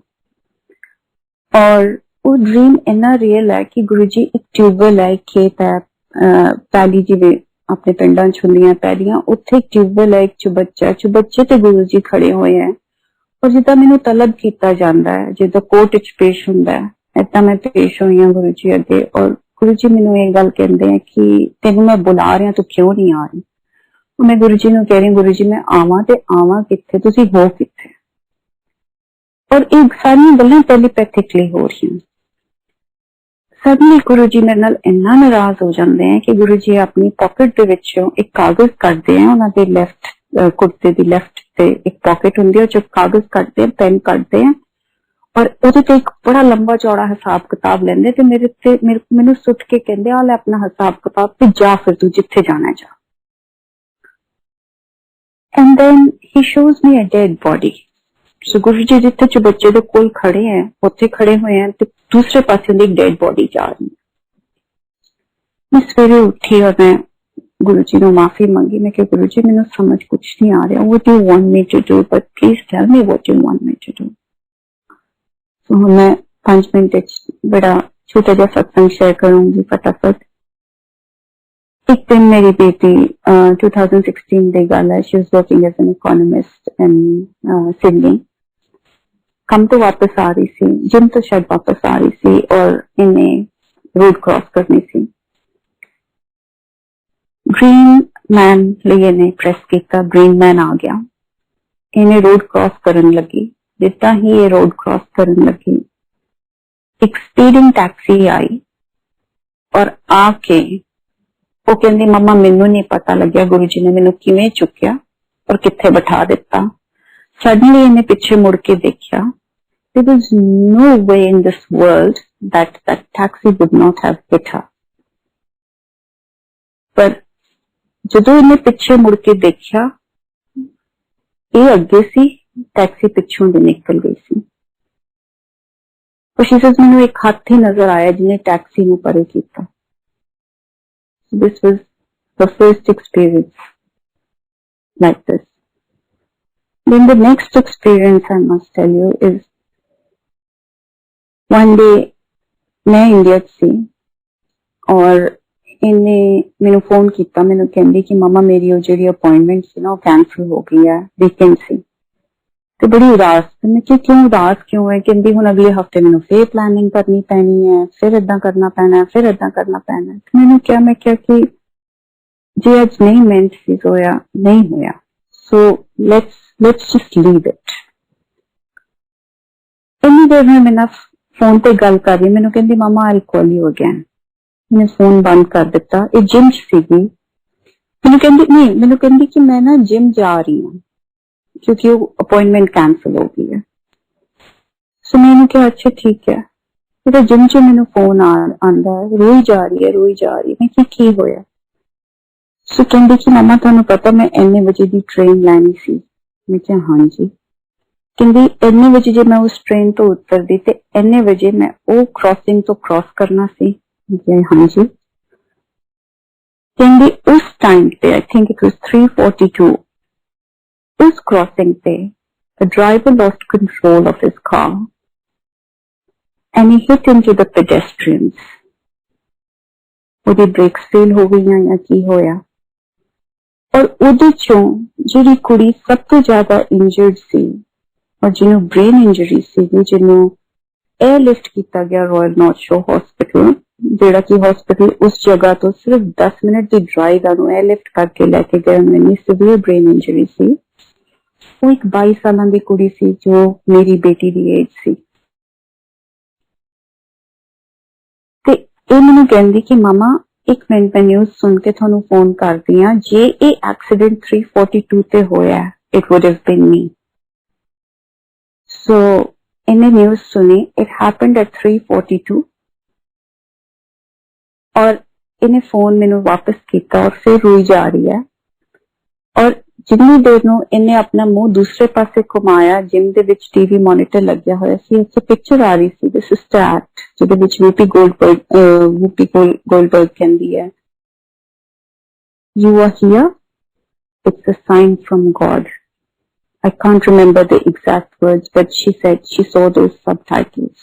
और वो ड्रीम इन्ना रियल है कि गुरु जी एक ट्यूबवेल है, एक खेत है, पैली जिवें अपने पिंडां च हुंदियां पैलियां, उत्थे एक ट्यूबवेल है, एक चुबच्चे ते गुरु जी खड़े हुए हैं। और जिद्दां मैनू तलब किया जाता है, जिद्दां कोर्ट च पेश हुंदा है, इदां मैं पेश हुई हां गुरु जी अगे। और गुरु जी मैनू ये गल कहंदे हैं कि तेनू मैं बुला रहा, तू क्यों नहीं आ रही। मैं गुरु जी नू कह रही, गुरु जी मैं आवां ते आवां कित्थे, तुसी हो कित्थे। और एक सारी गल्लां टेलीपैथिकली हो रही। सडनली गुरु जी मेरे नाल इन्ना नाराज हो जाते हैं कि गुरु जी अपनी पॉकेट दे विचों एक कागज कटते हैं, उन्हां दे लेफ्ट कुर्ते दी लेफ्ट ते एक पॉकेट हुंदी है, जो कागज कटते हैं, पेन कटते हैं, और उहदे ते एक बड़ा लंबा चौड़ा हिसाब किताब लेंदे ते मेनू सुट के कहंदे आ ले अपना हिसाब किताब ते जा, फिर तू जिथे जाना है जा। And then he shows me a dead body. So Guru ji जिथे चुबच्चे दे कोल खड़े हैं, उत्थे खड़े हुए हैं, तो दूसरे पासे एक डेड बॉडी जा रही है। मैं सवेरे उठी और मैं गुरु जी ने माफी मांगी। मैं कहा गुरु जी मैनू समझ कुछ नहीं आ रहा, what you want me to do, but please tell me what you want me to do. तो मैं 5 मिनट बड़ा छोटा जहा सत्संग शेयर करूंगी फटाफट। एक दिन मेरी बेटी 2016 की गल है, she was working as an economist in Sydney. कम तो वापस आ रही सी, जिम तो शायद वापस आ रही सी, और इन्हें रोड क्रॉस करनी सी। ग्रीन मैन लिए ने प्रेस किया, ग्रीन मैन आ गया, इन्हें रोड क्रॉस करन लगी। जितना ही ये रोड क्रॉस करन लगी, एक स्पीडिंग टैक्सी आई और आके वो कहंदी मम्मा मैनू नहीं पता लग्या गुरु जी ने मैनू किवें चुक्या और किथे बिठा दिता। सडनली इन्हें पीछे मुड़ के देखा, there was no way in this world that taxi would not have hit her. पर जदों इन्हें पीछे मुड़ के देखा, ये अगे सी, टैक्सी पिछों दी निकल गई सी। और शी सेज मैनू एक हाथ ही नजर आया जिन्हें टैक्सी नू परे कीता। This was the first experience like this. Then the next experience I must tell you is one day मैं इंडिया सी और इन्हें मैनू फोन किया, मैनू कहंदी कि मम्मा मेरी वो जिहड़ी अपॉइंटमेंट सी ना वो कैंसिल हो गई है, वीकेंड सी। तो बड़ी उदास, मैं क्यों उदास क्यों है, कहंदी हुण अगले हफ्ते मैनू फिर प्लानिंग करनी पैनी है, फिर इदां करना पैना है, फिर इदां करना पैना है। तो मैनू क्या, मैं क्या कि जे अज नहीं मेहनत सी होया नहीं होया, so let's just leave it. इन्नी देर में मेरा फोन पे गल कर रही, मैनू कहती मामा आई कॉल यू अगैन। मैंने फोन बंद कर दिता। ये जिम सीगी। मैनू कहती नहीं, मैनू कहती कि मैं ना जिम जा रही हूँ क्योंकि वो अपॉइंटमेंट कैंसिल हो गई है। सो मैंने कहा अच्छा ठीक है। फिर जिम च मैनू फोन आंदा है, रोई जा रही है रोई जा रही है। मैं की होया? सो कहती कि मामा तुहानू पता मैं इन्ने बजे की ट्रेन लैनी सी। मैं कहा हाँ जी। कहती इन्ने बजे जे मैं उस ट्रेन तो उतरदी ते इन्ने बजे मैं वो क्रॉसिंग तो क्रॉस करना सी। मैं कहा हाँ जी। कहती उस टाइम पे आई थिंक इट वाज 3:42, उस क्रॉसिंग पे the driver lost control of his car and he hit into the pedestrians. ਉਹਦੀ ਬ੍ਰੇਕਸ ਫੇਲ ਹੋ ਗਈਆਂ ਜਾਂ ਕੀ ਹੋਇਆ। ਔਰ ਉਹਦੇ ਚੋਂ ਜਿਹੜੀ ਕੁੜੀ ਸਭ ਤੋਂ ਜ਼ਿਆਦਾ ਇੰਜਰਡ ਸੀ ਔਰ ਜਿਹਨੂੰ ਬ੍ਰੇਨ ਇੰਜਰੀ ਸੀ, ਜਿਹਨੂੰ एयरलिफ्ट किया गया रॉयल नॉर्थ शो हॉस्पिटल, जेड़ा कि हॉस्पिटल उस जगह तो सिर्फ 10 मिनट की ड्राइव है, एयरलिफ्ट करके लेके गए। इन्नी सीवियर ब्रेन इंजरी सी। वो एक 22 साल की कुड़ी सी जो मेरी बेटी की एज सी। ते ये मैनू कहंदी कि मामा एक मिनट मैं न्यूज सुन के थानू फोन करदी हां, जे ये एक्सीडेंट 3:42 ते होया, इट वुड हैव बीन मी। सो इन्हें न्यूज सुनी, इट हैपेंड एट 3:42 और इन्हें फोन मैनू वापस किया और फिर रोई जा रही है। और जिन्नी देर नू इन्हें अपना मुंह दूसरे पासे घुमाया, जिम दे विच टीवी मॉनिटर लग्या होया सी, उत्थे पिक्चर आ रही सी दिस स्टैट जिहदे विच वूपी गोल्डबर्ग कहंदी है you are here, it's a sign from God. I can't remember the exact words, but she said she saw those subtitles.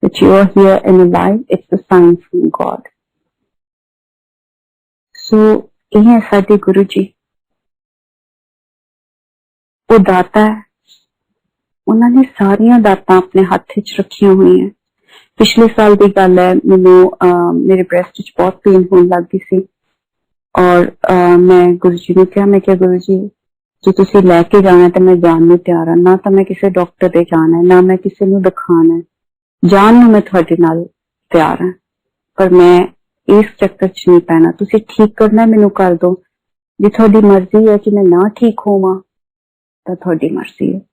That you are here and alive, it's a sign from God. So, ये है साडे गुरु जी। वो दाता है, उन्होंने सारिया दाता अपने हाथ विच रखिया हुई हैं। पिछले साल की गल है, मैनू मेरे ब्रेस्ट च बहुत पेन होने लग गई सी और मैं गुरु जी ने कहा, मैं क्या गुरु जी जे तुसी लैके जाना तो मैं जान नूं तैयार हां, ना तो मैं किसी डॉक्टर दे जाना है, ना मैं किसी नूं दिखाना है, जान नूं मैं तुहाडे नाल तैयार हां, पर मैं इस चक्कर च नहीं पैना। तुसी ठीक करना मैनू कर दो, जे तुहाडी मर्जी है कि मैं ना ठीक होवां तां तुहाडी मर्जी है।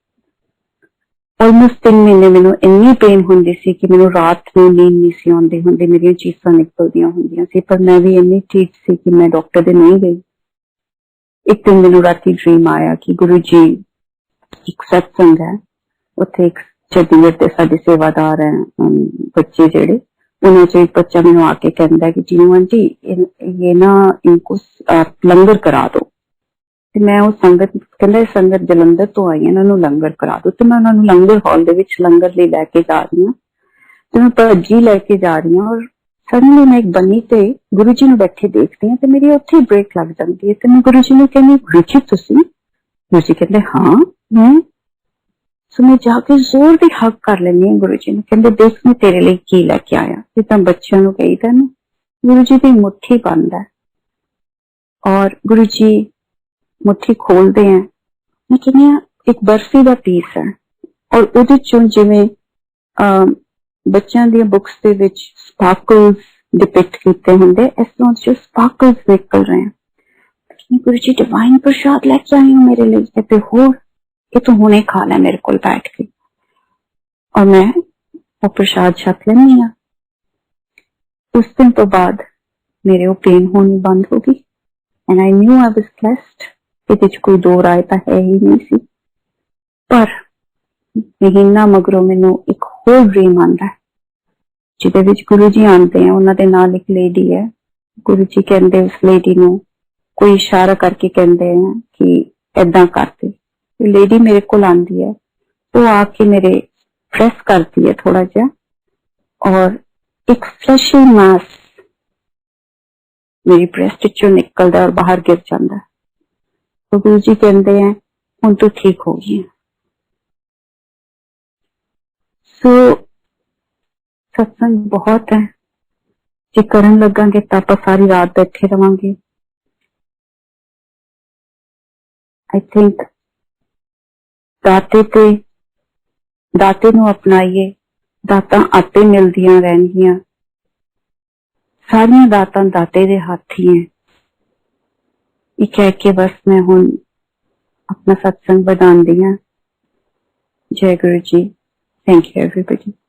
ऑलमोस्ट 3 महीने मैनू इन्नी पेन हुंदी सी कि मैनू रात नूं नींद नहीं सी आउंदी हुंदी, मेरियां चीसां निकलदियां हुंदियां सी, पर मैं भी इन्नी ठीक सी कि मैं डॉक्टर दे नहीं गई। एक दिन मैनू राती ड्रीम आया कि गुरु जी एक सत्संग है, उत्थे एक चंडीगढ़ दे साडे सेवादार है बच्चे जेड़े, उन्हें से एक बच्चा मैनू आके कहंदा कि जीनू आंटी ये ना इनको लंगर करा दो। ते मैं उस संगत कहंदा संगत जलंधर तो आई है, इन्हां लंगर करा दो। ते मैं उन्हां नूं लंगर हॉल दे विच लंगर ले लैके जा रही हूं, ते मैं भज्जी लैके जा रही हूं और सडनली मैं एक बन्नी ते गुरु जी नूं बैठे देखदी हां ते मेरी उत्थे ब्रेक लग जांदी है। ते मैं गुरु जी नूं कहनी गुरु जी तुसीं? गुरु जी कहंदे हाँ मैं। सो मैं जाके जोर दी हग कर लेनी है गुरु जी नूं। कहंदे देख मैं तेरे लिए की लैके आया। जिद्दां बच्चों नूं कहीदा ना, गुरु जी दी मुट्ठी बंद है और गुरु जी मुट्ठी खोलते हैं। मैं कहनी एक बर्फी का पीस है और उहदे चों जिवें बच्चों दी बुक्स दे विच स्पार्कल्स डिपिक्ट कीते हुंदे, इस तरह जो स्पार्कल्स निकल रहे हैं। गुरु जी डिवाइन प्रसाद लेके आई हूं मेरे लिए। कहते हो ये तो हुणे खा लै मेरे को बैठ के, और मैं वो प्रसाद छक लेनी आ। उस दिन तो बाद मेरे वो पेन होनी बंद हो गई and I knew I was blessed. ਇਹਦੇ ਚ कोई दो राय तो है ही नहीं सी। पर महीना मगरों मैनू एक होर ड्रीम आंदा है जिहदे विच गुरु जी आंदे हैं, उन्हां दे नाल एक लेडी है। गुरु जी कहंदे उस लेडी नू कोई इशारा करके कहंदे हैं कि ऐदां कर दे। लेडी मेरे को आंदी है, वो आके मेरे प्रेस करती है थोड़ा जिहा और एक फ्लैशी मास मेरी ब्रेस्ट चों निकलदा और बाहर गिर जांदा। तो गुरु जी कहते हैं हुण तू ठीक हो गई है। सो सत्संग बहुत है, जे करन लगांगे तो आपां सारी रात बैठे रवांगे। आई थिंक दाते ते ਦਾਤੇ ਨੂੰ ਅਪਣਾਈਏ, ਦਾਤਾਂ ਆਪੇ ਮਿਲਦੀਆਂ ਰਹਿਣਗੀਆਂ। ਸਾਰੀਆਂ ਦਾਤਾਂ ਦਾਤੇ ਦੇ ਹੱਥ ਹੀ ਹੈ। ਇਹ ਕਹਿ ਕੇ ਬਸ मैं ਹੁਣ अपना सत्संग ਵਧਾਉਂਦੀ ਹਾਂ। जय गुरु जी। Thank you everybody.